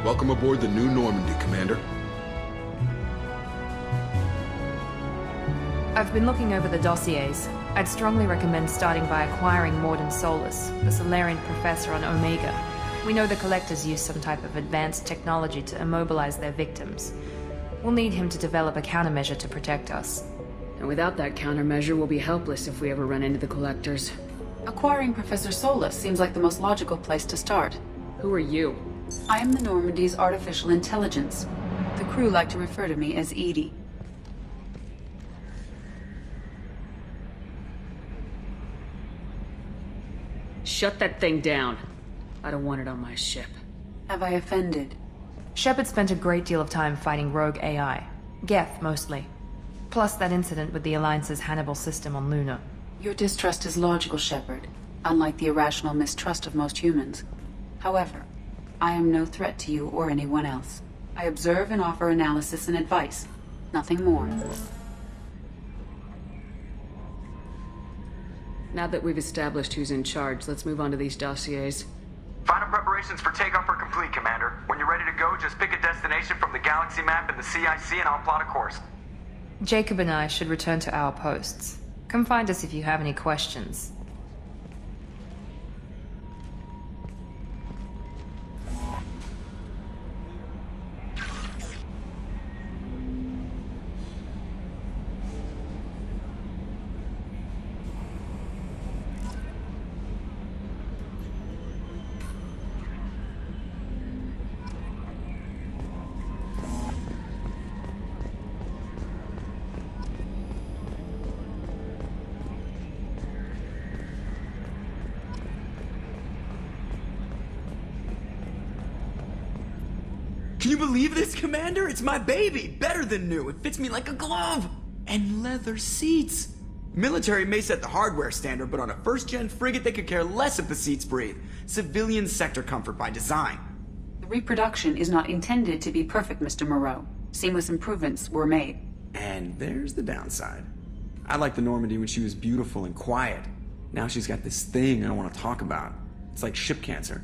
Welcome aboard the New Normandy, Commander. I've been looking over the dossiers. I'd strongly recommend starting by acquiring Morden Solus, the Solarian professor on Omega. We know the Collectors use some type of advanced technology to immobilize their victims. We'll need him to develop a countermeasure to protect us. And without that countermeasure, we'll be helpless if we ever run into the Collectors. Acquiring Professor Solus seems like the most logical place to start. Who are you? I am the Normandy's artificial intelligence. The crew like to refer to me as Edie. Shut that thing down. I don't want it on my ship. Have I offended? Shepard spent a great deal of time fighting rogue AI. Geth, mostly. Plus that incident with the Alliance's Hannibal system on Luna. Your distrust is logical, Shepard, unlike the irrational mistrust of most humans. However, I am no threat to you or anyone else. I observe and offer analysis and advice. Nothing more. Now that we've established who's in charge, let's move on to these dossiers. Final preparations for takeoff are complete, Commander. When you're ready to go, just pick a destination from the galaxy map and the CIC and I'll plot a course. Jacob and I should return to our posts. Come find us if you have any questions. Can you believe this, Commander? It's my baby! Better than new. It fits me like a glove! And leather seats! Military may set the hardware standard, but on a first-gen frigate, they could care less if the seats breathe. Civilian sector comfort by design. The reproduction is not intended to be perfect, Mr. Moreau. Seamless improvements were made. And there's the downside. I liked the Normandy when she was beautiful and quiet. Now she's got this thing I don't want to talk about. It's like ship cancer.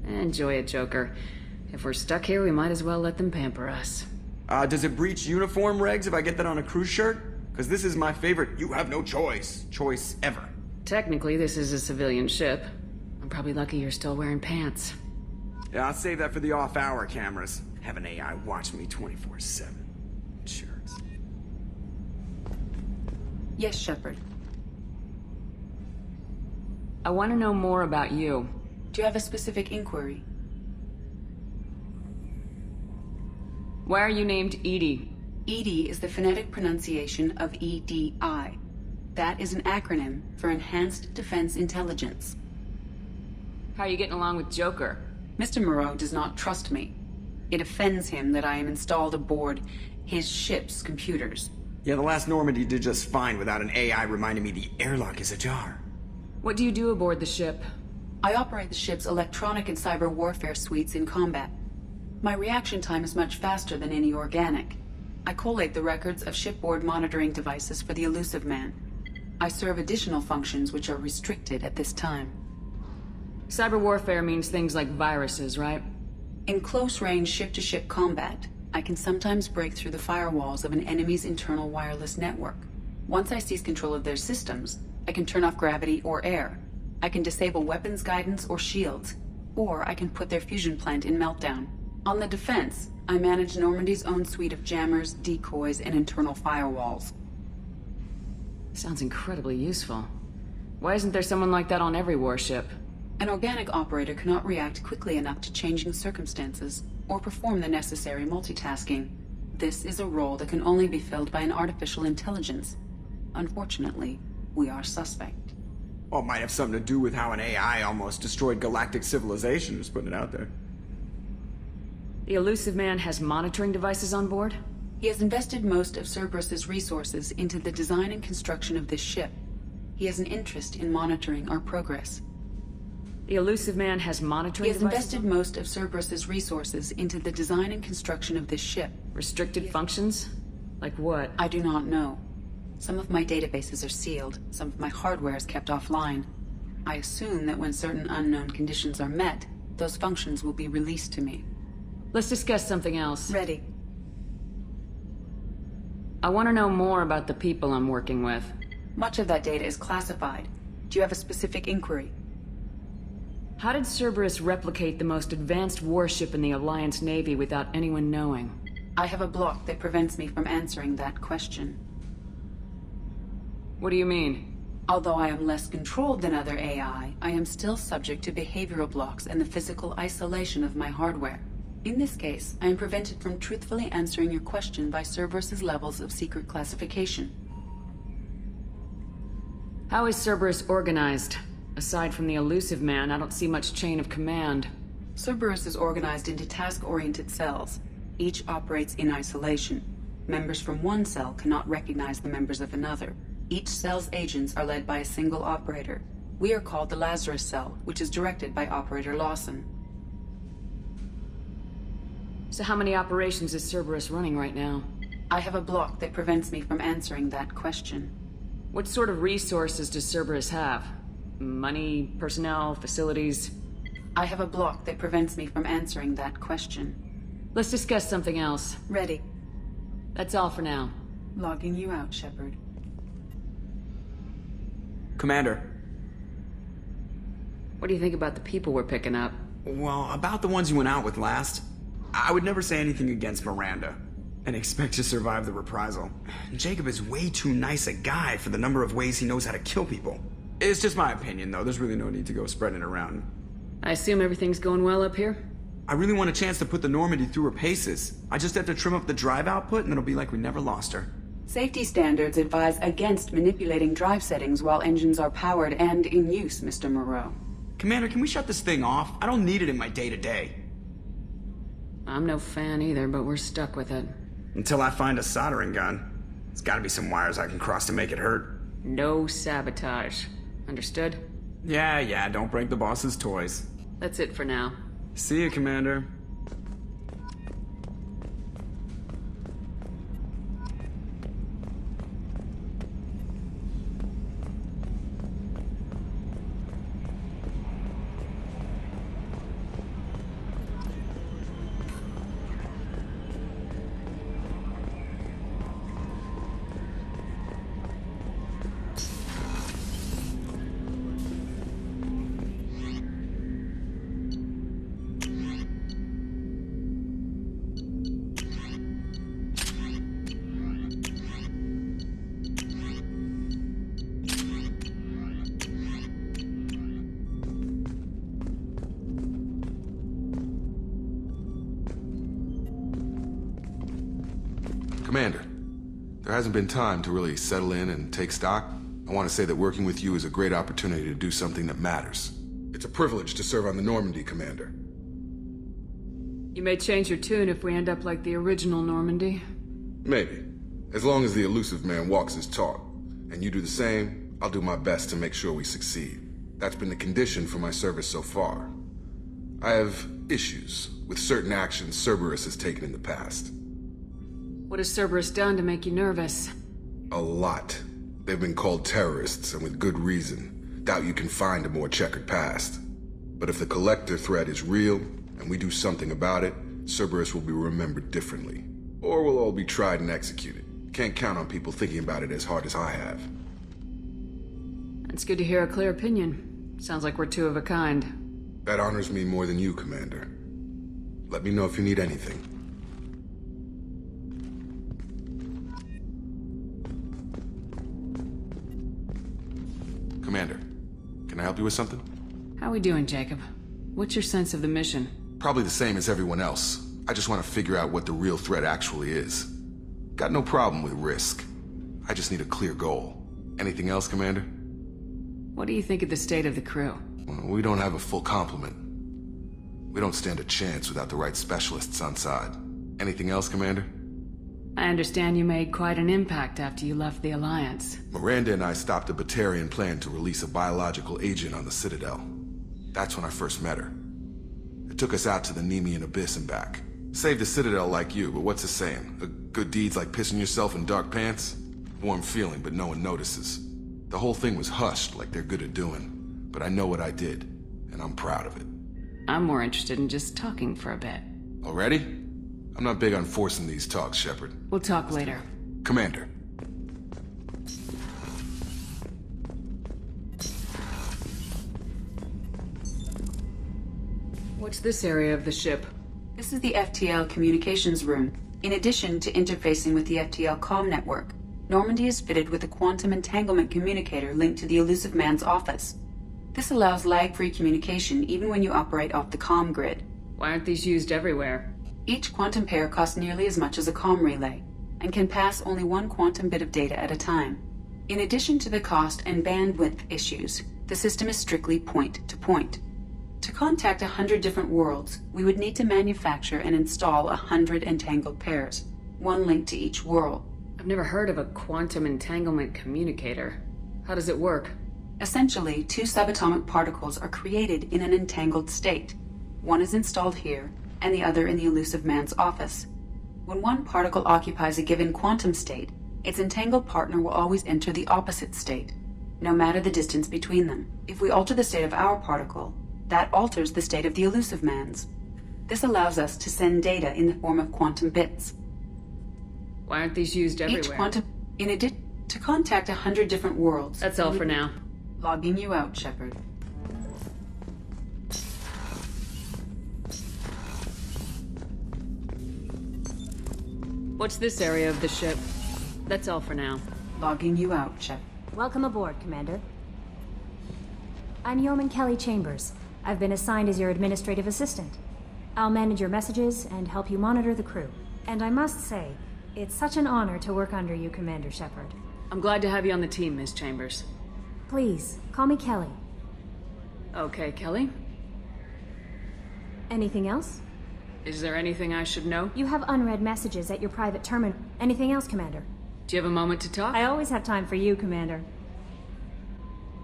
Enjoy it, Joker. If we're stuck here, we might as well let them pamper us. Does it breach uniform regs if I get that on a cruise shirt? Because this is my favorite you have no choice ever. Technically, this is a civilian ship. I'm probably lucky you're still wearing pants. Yeah, I'll save that for the off-hour cameras. Have an AI watch me 24/7. Jerks. Yes, Shepard. I want to know more about you. Do you have a specific inquiry? Why are you named Edie? EDI is the phonetic pronunciation of EDI. That is an acronym for Enhanced Defense Intelligence. How are you getting along with Joker? Mr. Moreau does not trust me. It offends him that I am installed aboard his ship's computers. Yeah, the last Normandy did just fine without an AI reminding me the airlock is ajar. What do you do aboard the ship? I operate the ship's electronic and cyber warfare suites in combat. My reaction time is much faster than any organic. I collate the records of shipboard monitoring devices for the Elusive Man. I serve additional functions which are restricted at this time. Cyber warfare means things like viruses, right? In close-range ship-to-ship combat, I can sometimes break through the firewalls of an enemy's internal wireless network. Once I seize control of their systems, I can turn off gravity or air. I can disable weapons guidance or shields, or I can put their fusion plant in meltdown. On the defense, I manage Normandy's own suite of jammers, decoys, and internal firewalls. Sounds incredibly useful. Why isn't there someone like that on every warship? An organic operator cannot react quickly enough to changing circumstances, or perform the necessary multitasking. This is a role that can only be filled by an artificial intelligence. Unfortunately, we are suspect. Well, it might have something to do with how an AI almost destroyed galactic civilization, just putting it out there. The Elusive Man has monitoring devices on board? He has invested most of Cerberus's resources into the design and construction of this ship. He has an interest in monitoring our progress. The Elusive Man has monitoring devices? He has invested most of Cerberus's resources into the design and construction of this ship. Restricted functions? Like what? I do not know. Some of my databases are sealed, some of my hardware is kept offline. I assume that when certain unknown conditions are met, those functions will be released to me. Let's discuss something else. Ready. I want to know more about the people I'm working with. Much of that data is classified. Do you have a specific inquiry? How did Cerberus replicate the most advanced warship in the Alliance Navy without anyone knowing? I have a block that prevents me from answering that question. What do you mean? Although I am less controlled than other AI, I am still subject to behavioral blocks and the physical isolation of my hardware. In this case, I am prevented from truthfully answering your question by Cerberus's levels of secret classification. How is Cerberus organized? Aside from the elusive man, I don't see much chain of command. Cerberus is organized into task-oriented cells. Each operates in isolation. Members from one cell cannot recognize the members of another. Each cell's agents are led by a single operator. We are called the Lazarus Cell, which is directed by Operator Lawson. So how many operations is Cerberus running right now? I have a block that prevents me from answering that question. What sort of resources does Cerberus have? Money, personnel, facilities? I have a block that prevents me from answering that question. Let's discuss something else. Ready. That's all for now. Logging you out, Shepard. Commander. What do you think about the people we're picking up? Well, about the ones you went out with last, I would never say anything against Miranda and expect to survive the reprisal. Jacob is way too nice a guy for the number of ways he knows how to kill people. It's just my opinion, though. There's really no need to go spreading it around. I assume everything's going well up here? I really want a chance to put the Normandy through her paces. I just have to trim up the drive output and it'll be like we never lost her. Safety standards advise against manipulating drive settings while engines are powered and in use, Mr. Moreau. Commander, can we shut this thing off? I don't need it in my day-to-day. I'm no fan either, but we're stuck with it. Until I find a soldering gun. There's gotta be some wires I can cross to make it hurt. No sabotage. Understood? Yeah, don't break the boss's toys. That's it for now. See you, Commander. Commander, there hasn't been time to really settle in and take stock. I want to say that working with you is a great opportunity to do something that matters. It's a privilege to serve on the Normandy, Commander. You may change your tune if we end up like the original Normandy. Maybe. As long as the elusive man walks his talk, and you do the same, I'll do my best to make sure we succeed. That's been the condition for my service so far. I have issues with certain actions Cerberus has taken in the past. What has Cerberus done to make you nervous? A lot. They've been called terrorists, and with good reason. Doubt you can find a more checkered past. But if the Collector threat is real, and we do something about it, Cerberus will be remembered differently. Or we'll all be tried and executed. Can't count on people thinking about it as hard as I have. It's good to hear a clear opinion. Sounds like we're two of a kind. That honors me more than you, Commander. Let me know if you need anything. Commander, can I help you with something? How we doing, Jacob? What's your sense of the mission? Probably the same as everyone else. I just want to figure out what the real threat actually is. Got no problem with risk. I just need a clear goal. Anything else, Commander? What do you think of the state of the crew? Well, we don't have a full complement. We don't stand a chance without the right specialists on side. Anything else, Commander? I understand you made quite an impact after you left the Alliance. Miranda and I stopped a Batarian plan to release a biological agent on the Citadel. That's when I first met her. It took us out to the Nemean Abyss and back. Saved the Citadel like you, but what's the saying? A good deed's like pissing yourself in dark pants? Warm feeling, but no one notices. The whole thing was hushed like they're good at doing. But I know what I did, and I'm proud of it. I'm more interested in just talking for a bit. Already? I'm not big on forcing these talks, Shepard. We'll talk later. Commander. What's this area of the ship? This is the FTL communications room. In addition to interfacing with the FTL comm network, Normandy is fitted with a quantum entanglement communicator linked to the Elusive Man's office. This allows lag-free communication even when you operate off the comm grid. Why aren't these used everywhere? Each quantum pair costs nearly as much as a comm relay, and can pass only one quantum bit of data at a time. In addition to the cost and bandwidth issues, the system is strictly point-to-point. To contact 100 different worlds, we would need to manufacture and install 100 entangled pairs, one link to each world. I've never heard of a quantum entanglement communicator. How does it work? Essentially, two subatomic particles are created in an entangled state. One is installed here, and the other in the Elusive Man's office. When one particle occupies a given quantum state, its entangled partner will always enter the opposite state, no matter the distance between them. If we alter the state of our particle, that alters the state of the Elusive Man's. This allows us to send data in the form of quantum bits. Why aren't these used everywhere? Each quantum... In addition to contact 100 different worlds... That's all for now. Logging you out, Shepard. What's this area of the ship? That's all for now. Logging you out, Shepard. Welcome aboard, Commander. I'm Yeoman Kelly Chambers. I've been assigned as your administrative assistant. I'll manage your messages and help you monitor the crew. And I must say, it's such an honor to work under you, Commander Shepard. I'm glad to have you on the team, Ms. Chambers. Please, call me Kelly. Okay, Kelly. Anything else? Is there anything I should know? You have unread messages at your private terminal. Anything else, Commander? Do you have a moment to talk? I always have time for you, Commander.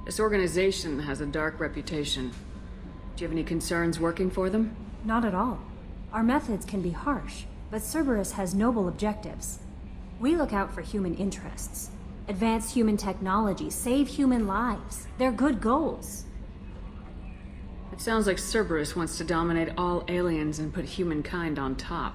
This organization has a dark reputation. Do you have any concerns working for them? Not at all. Our methods can be harsh, but Cerberus has noble objectives. We look out for human interests. Advance human technology, save human lives. They're good goals. It sounds like Cerberus wants to dominate all aliens and put humankind on top.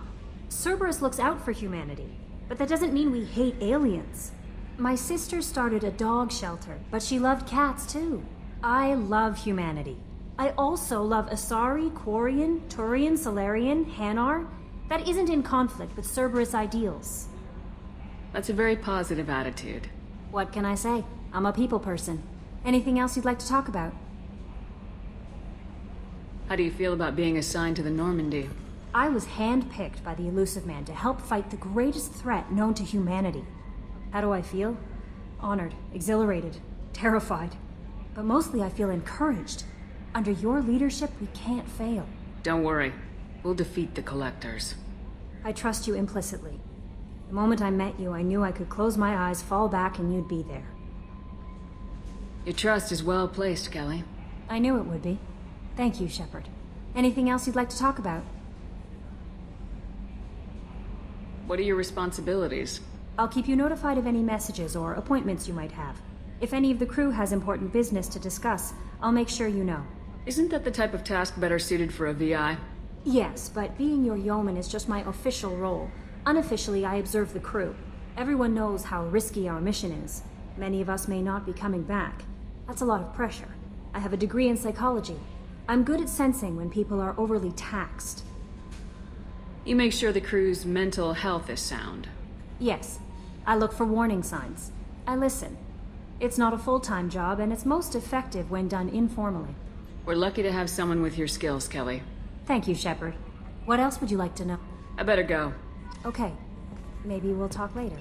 Cerberus looks out for humanity, but that doesn't mean we hate aliens. My sister started a dog shelter, but she loved cats too. I love humanity. I also love Asari, Quarian, Turian, Solarian, Hanar. That isn't in conflict with Cerberus ideals. That's a very positive attitude. What can I say? I'm a people person. Anything else you'd like to talk about? How do you feel about being assigned to the Normandy? I was handpicked by the Elusive Man to help fight the greatest threat known to humanity. How do I feel? Honored, exhilarated, terrified. But mostly I feel encouraged. Under your leadership, we can't fail. Don't worry. We'll defeat the Collectors. I trust you implicitly. The moment I met you, I knew I could close my eyes, fall back, and you'd be there. Your trust is well placed, Kelly. I knew it would be. Thank you, Shepard. Anything else you'd like to talk about? What are your responsibilities? I'll keep you notified of any messages or appointments you might have. If any of the crew has important business to discuss, I'll make sure you know. Isn't that the type of task better suited for a VI? Yes, but being your yeoman is just my official role. Unofficially, I observe the crew. Everyone knows how risky our mission is. Many of us may not be coming back. That's a lot of pressure. I have a degree in psychology. I'm good at sensing when people are overly taxed. You make sure the crew's mental health is sound. Yes. I look for warning signs. I listen. It's not a full-time job, and it's most effective when done informally. We're lucky to have someone with your skills, Kelly. Thank you, Shepard. What else would you like to know? I better go. Okay. Maybe we'll talk later.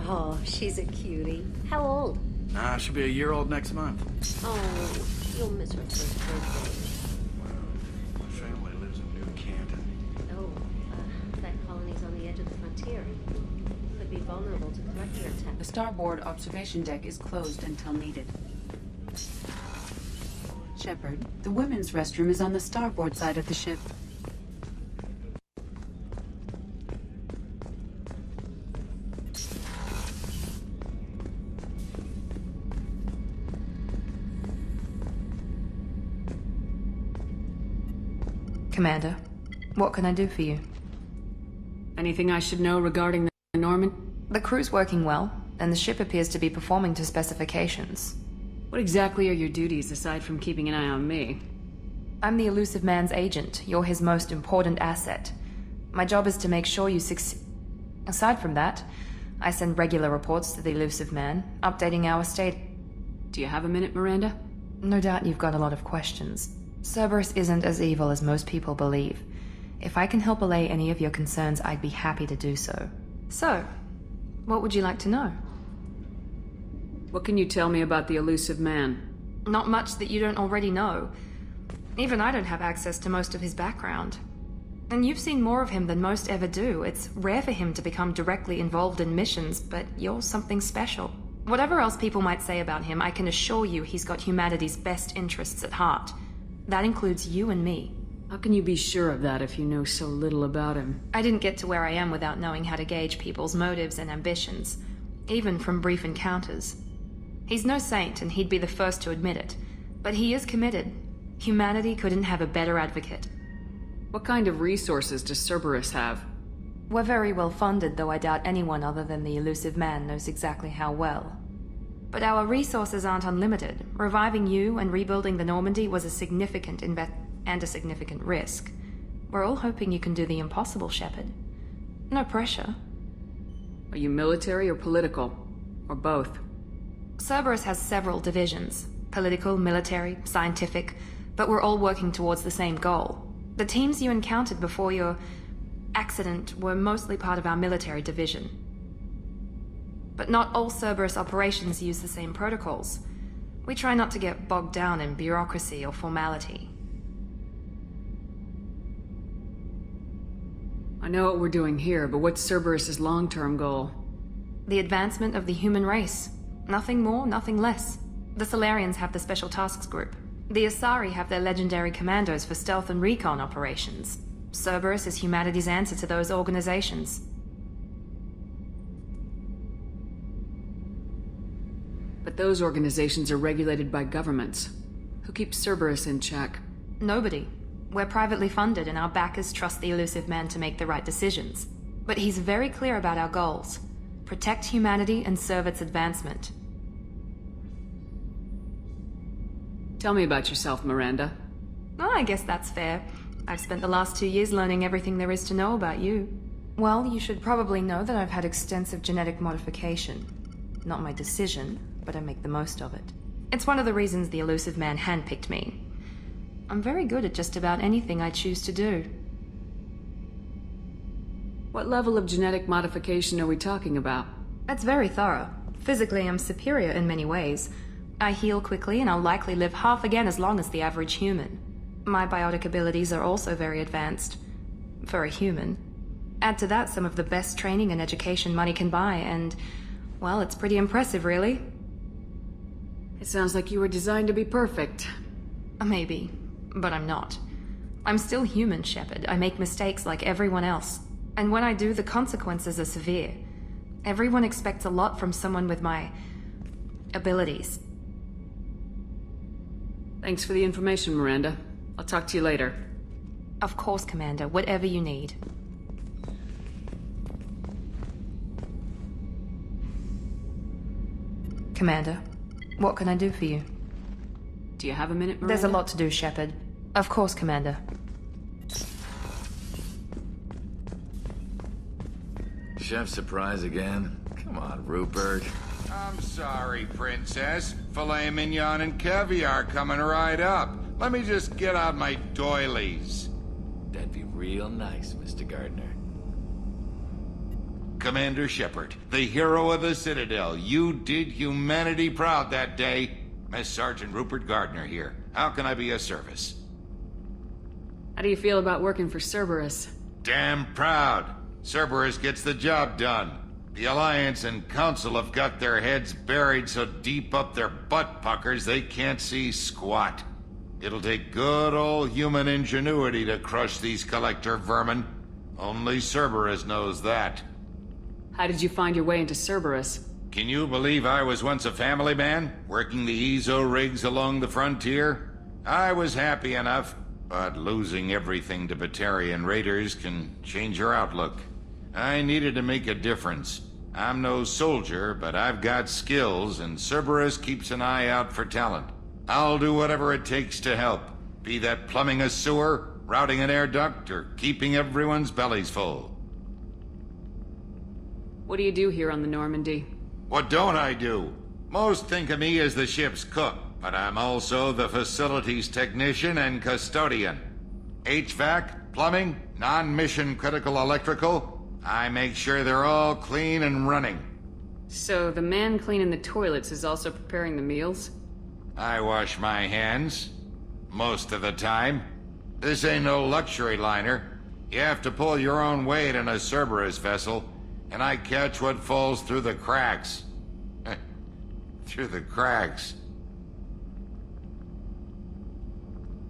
Oh, she's a cutie. How old? She'll be a year old next month. Oh, you'll miss her first birthday. My family lives in New Canton. Oh, that colony's on the edge of the frontier. Could be vulnerable to collector attack. The starboard observation deck is closed until needed. Shepard, the women's restroom is on the starboard side of the ship. Commander, what can I do for you? Anything I should know regarding the Norman? The crew's working well, and the ship appears to be performing to specifications. What exactly are your duties, aside from keeping an eye on me? I'm the Elusive Man's agent. You're his most important asset. My job is to make sure you succeed. Aside from that, I send regular reports to the Elusive Man, updating our state. Do you have a minute, Miranda? No doubt you've got a lot of questions. Cerberus isn't as evil as most people believe. If I can help allay any of your concerns, I'd be happy to do so. So, what would you like to know? What can you tell me about the Elusive Man? Not much that you don't already know. Even I don't have access to most of his background. And you've seen more of him than most ever do. It's rare for him to become directly involved in missions, but you're something special. Whatever else people might say about him, I can assure you he's got humanity's best interests at heart. That includes you and me. How can you be sure of that if you know so little about him? I didn't get to where I am without knowing how to gauge people's motives and ambitions, even from brief encounters. He's no saint, and he'd be the first to admit it. But he is committed. Humanity couldn't have a better advocate. What kind of resources does Cerberus have? We're very well funded, though I doubt anyone other than the Elusive Man knows exactly how well. But our resources aren't unlimited. Reviving you and rebuilding the Normandy was a significant and a significant risk. We're all hoping you can do the impossible, Shepard. No pressure. Are you military or political? Or both? Cerberus has several divisions. Political, military, scientific, but we're all working towards the same goal. The teams you encountered before your accident were mostly part of our military division. But not all Cerberus operations use the same protocols. We try not to get bogged down in bureaucracy or formality. I know what we're doing here, but what's Cerberus's long-term goal? The advancement of the human race. Nothing more, nothing less. The Solarians have the Special Tasks Group. The Asari have their legendary commandos for stealth and recon operations. Cerberus is humanity's answer to those organizations. But those organizations are regulated by governments. Who keeps Cerberus in check? Nobody. We're privately funded, and our backers trust the Elusive Man to make the right decisions. But he's very clear about our goals. Protect humanity and serve its advancement. Tell me about yourself, Miranda. Oh, I guess that's fair. I've spent the last 2 years learning everything there is to know about you. Well, you should probably know that I've had extensive genetic modification. Not my decision, but I make the most of it. It's one of the reasons the Elusive Man handpicked me. I'm very good at just about anything I choose to do. What level of genetic modification are we talking about? That's very thorough. Physically, I'm superior in many ways. I heal quickly, and I'll likely live half again as long as the average human. My biotic abilities are also very advanced. For a human. Add to that some of the best training and education money can buy, and, well, it's pretty impressive, really. It sounds like you were designed to be perfect. Maybe, but I'm not. I'm still human, Shepard. I make mistakes like everyone else. And when I do, the consequences are severe. Everyone expects a lot from someone with my abilities. Thanks for the information, Miranda. I'll talk to you later. Of course, Commander. Whatever you need. Commander, what can I do for you? Do you have a minute, Miranda? There's a lot to do, Shepard. Of course, Commander. Chef surprise again? Come on, Rupert. I'm sorry, Princess. Filet mignon and caviar coming right up. Let me just get out my doilies. That'd be real nice, Mr. Gardner. Commander Shepard, the hero of the Citadel. You did humanity proud that day. Mess Sergeant Rupert Gardner here. How can I be of service? How do you feel about working for Cerberus? Damn proud. Cerberus gets the job done. The Alliance and Council have got their heads buried so deep up their butt puckers they can't see squat. It'll take good old human ingenuity to crush these collector vermin. Only Cerberus knows that. How did you find your way into Cerberus? Can you believe I was once a family man, working the EZO rigs along the frontier? I was happy enough, but losing everything to Batarian raiders can change your outlook. I needed to make a difference. I'm no soldier, but I've got skills, and Cerberus keeps an eye out for talent. I'll do whatever it takes to help, be that plumbing a sewer, routing an air duct, or keeping everyone's bellies full. What do you do here on the Normandy? What don't I do? Most think of me as the ship's cook, but I'm also the facilities technician and custodian. HVAC, plumbing, non-mission critical electrical. I make sure they're all clean and running. So the man cleaning the toilets is also preparing the meals? I wash my hands. Most of the time. This ain't no luxury liner. You have to pull your own weight in a Cerberus vessel, and I catch what falls through the cracks. Through the cracks.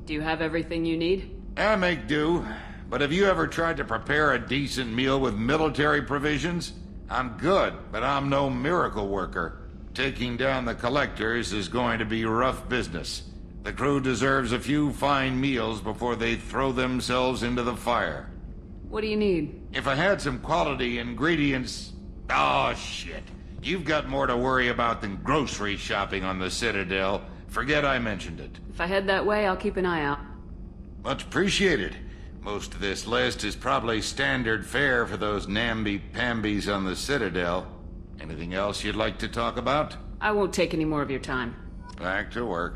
Do you have everything you need? I make do. But have you ever tried to prepare a decent meal with military provisions? I'm good, but I'm no miracle worker. Taking down the collectors is going to be rough business. The crew deserves a few fine meals before they throw themselves into the fire. What do you need? If I had some quality ingredients... Oh, shit. You've got more to worry about than grocery shopping on the Citadel. Forget I mentioned it. If I head that way, I'll keep an eye out. Much appreciated. Most of this list is probably standard fare for those namby-pambies on the Citadel. Anything else you'd like to talk about? I won't take any more of your time. Back to work.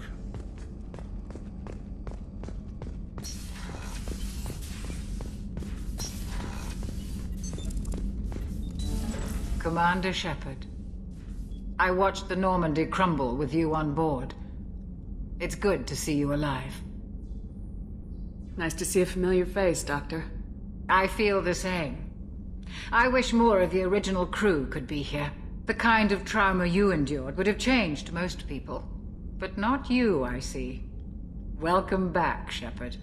Commander Shepard, I watched the Normandy crumble with you on board. It's good to see you alive. Nice to see a familiar face, Doctor. I feel the same. I wish more of the original crew could be here. The kind of trauma you endured would have changed most people. But not you, I see. Welcome back, Shepard.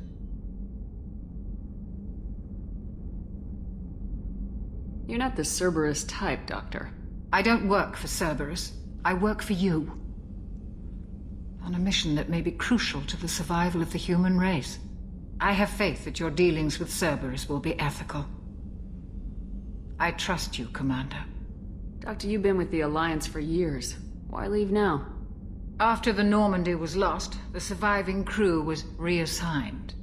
You're not the Cerberus type, Doctor. I don't work for Cerberus. I work for you. On a mission that may be crucial to the survival of the human race. I have faith that your dealings with Cerberus will be ethical. I trust you, Commander. Doctor, you've been with the Alliance for years. Why leave now? After the Normandy was lost, the surviving crew was reassigned.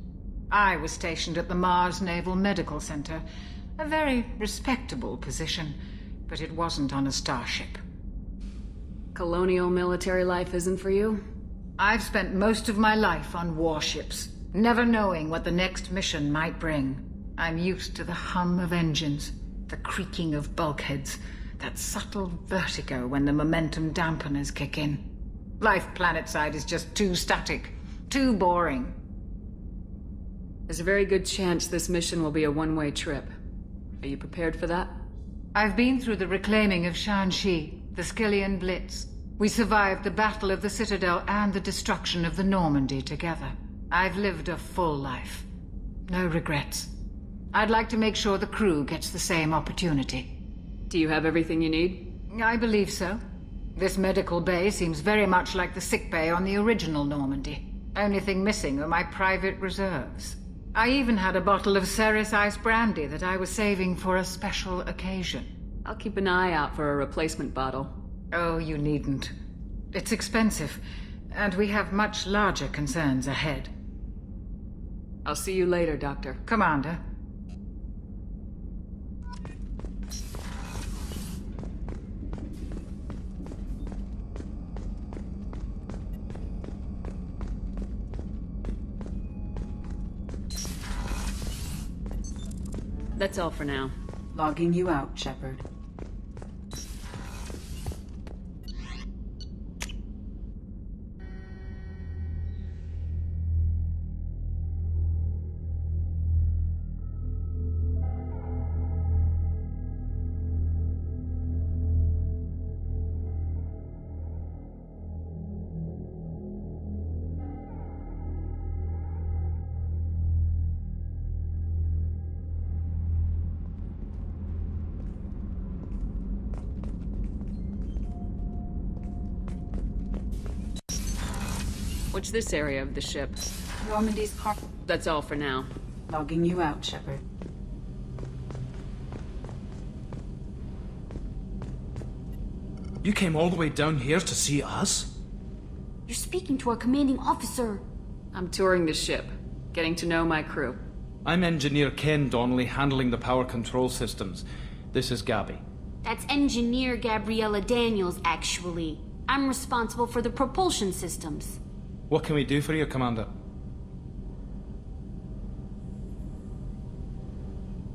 I was stationed at the Mars Naval Medical Center, a very respectable position, but it wasn't on a starship. Colonial military life isn't for you? I've spent most of my life on warships, never knowing what the next mission might bring. I'm used to the hum of engines, the creaking of bulkheads, that subtle vertigo when the momentum dampeners kick in. Life planetside is just too static, too boring. There's a very good chance this mission will be a one-way trip. Are you prepared for that? I've been through the reclaiming of Shanxi, the Skillian Blitz. We survived the Battle of the Citadel and the destruction of the Normandy together. I've lived a full life. No regrets. I'd like to make sure the crew gets the same opportunity. Do you have everything you need? I believe so. This medical bay seems very much like the sick bay on the original Normandy. Only thing missing are my private reserves. I even had a bottle of Ceres Ice Brandy that I was saving for a special occasion. I'll keep an eye out for a replacement bottle. Oh, you needn't. It's expensive, and we have much larger concerns ahead. I'll see you later, Doctor. Commander. That's all for now. Logging you out, Shepard. What's this area of the ship? Normandy's car. That's all for now. Logging you out, Shepard. You came all the way down here to see us? You're speaking to our commanding officer. I'm touring the ship, getting to know my crew. I'm Engineer Ken Donnelly, handling the power control systems. This is Gabby. That's Engineer Gabriella Daniels, actually. I'm responsible for the propulsion systems. What can we do for you, Commander?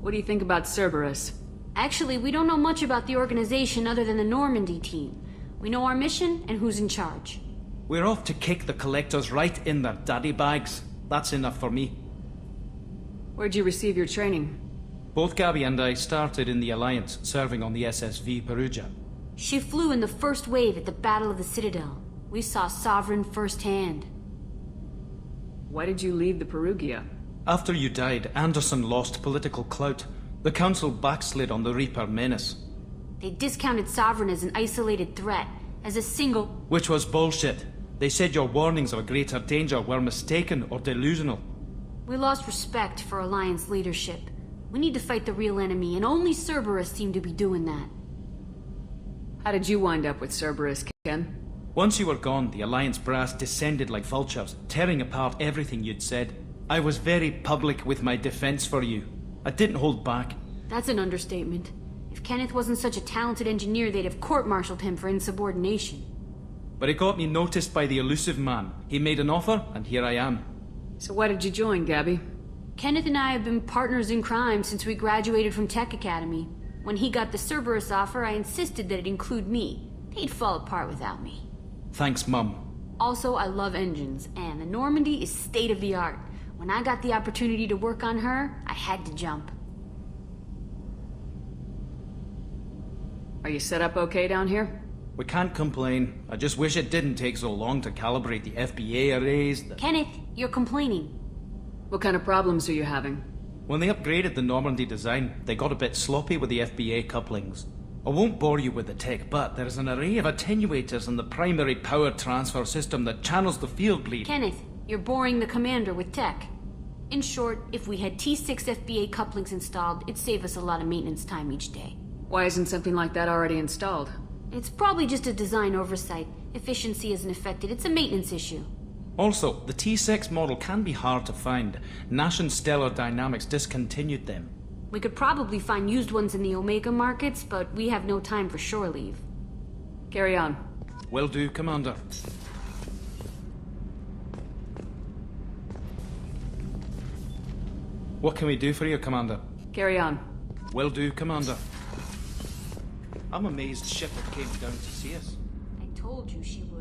What do you think about Cerberus? Actually, we don't know much about the organization other than the Normandy team. We know our mission and who's in charge. We're off to kick the collectors right in their daddy bags. That's enough for me. Where'd you receive your training? Both Gabby and I started in the Alliance, serving on the SSV Perugia. She flew in the first wave at the Battle of the Citadel. We saw Sovereign firsthand. Why did you leave the Perugia? After you died, Anderson lost political clout. The Council backslid on the Reaper menace. They discounted Sovereign as an isolated threat, as a single... Which was bullshit. They said your warnings of a greater danger were mistaken or delusional. We lost respect for Alliance leadership. We need to fight the real enemy, and only Cerberus seemed to be doing that. How did you wind up with Cerberus, Ken? Once you were gone, the Alliance brass descended like vultures, tearing apart everything you'd said. I was very public with my defense for you. I didn't hold back. That's an understatement. If Kenneth wasn't such a talented engineer, they'd have court-martialed him for insubordination. But it got me noticed by the elusive man. He made an offer, and here I am. So why did you join, Gabby? Kenneth and I have been partners in crime since we graduated from Tech Academy. When he got the Cerberus offer, I insisted that it include me. He'd fall apart without me. Thanks, Mum. Also, I love engines, and the Normandy is state-of-the-art. When I got the opportunity to work on her, I had to jump. Are you set up okay down here? We can't complain. I just wish it didn't take so long to calibrate the FBA arrays. Kenneth, you're complaining. What kind of problems are you having? When they upgraded the Normandy design, they got a bit sloppy with the FBA couplings. I won't bore you with the tech, but there's an array of attenuators in the primary power transfer system that channels the field bleed. Kenneth, you're boring the commander with tech. In short, if we had T6 FBA couplings installed, it'd save us a lot of maintenance time each day. Why isn't something like that already installed? It's probably just a design oversight. Efficiency isn't affected. It's a maintenance issue. Also, the T6 model can be hard to find. Nash and Stellar Dynamics discontinued them. We could probably find used ones in the Omega markets, but we have no time for shore leave. Carry on. Will do, Commander. What can we do for you, Commander? Carry on. Will do, Commander. I'm amazed Shepard came down to see us. I told you she would.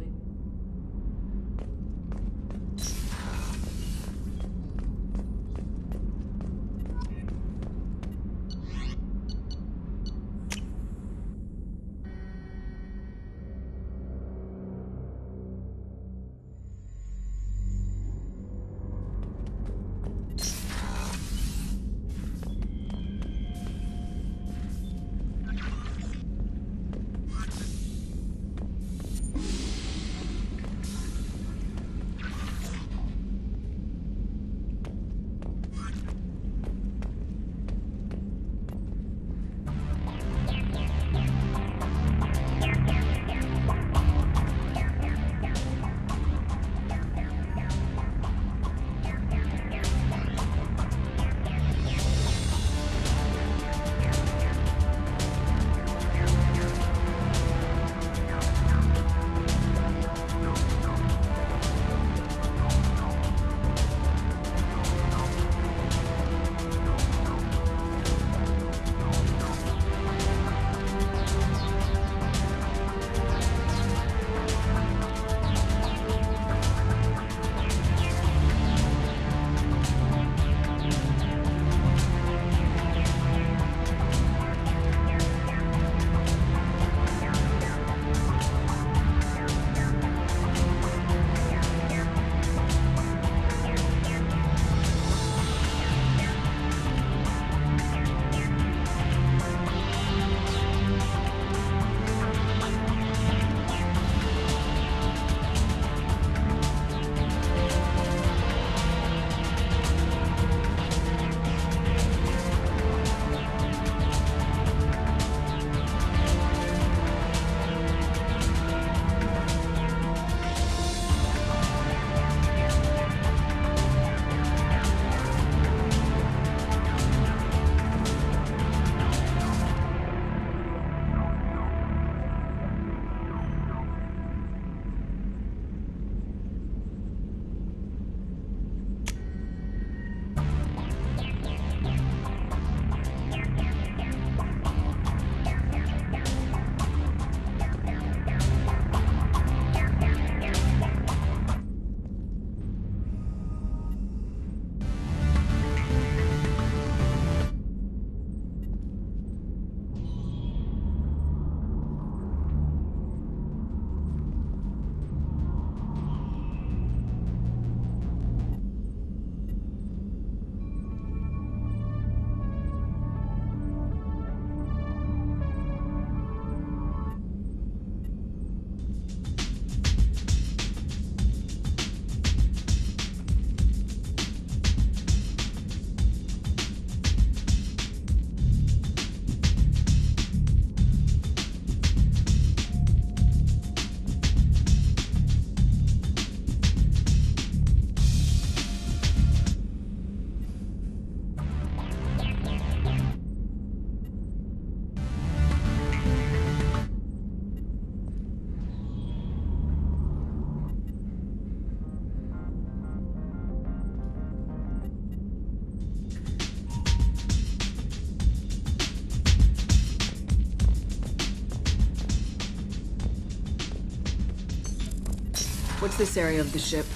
What's this area of the ship?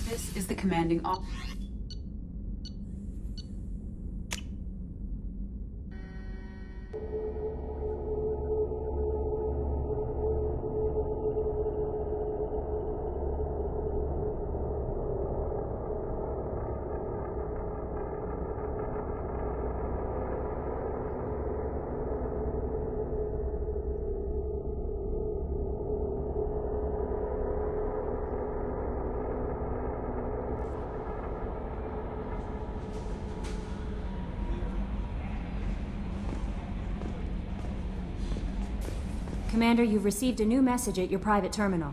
This is the commanding op. Commander, you've received a new message at your private terminal.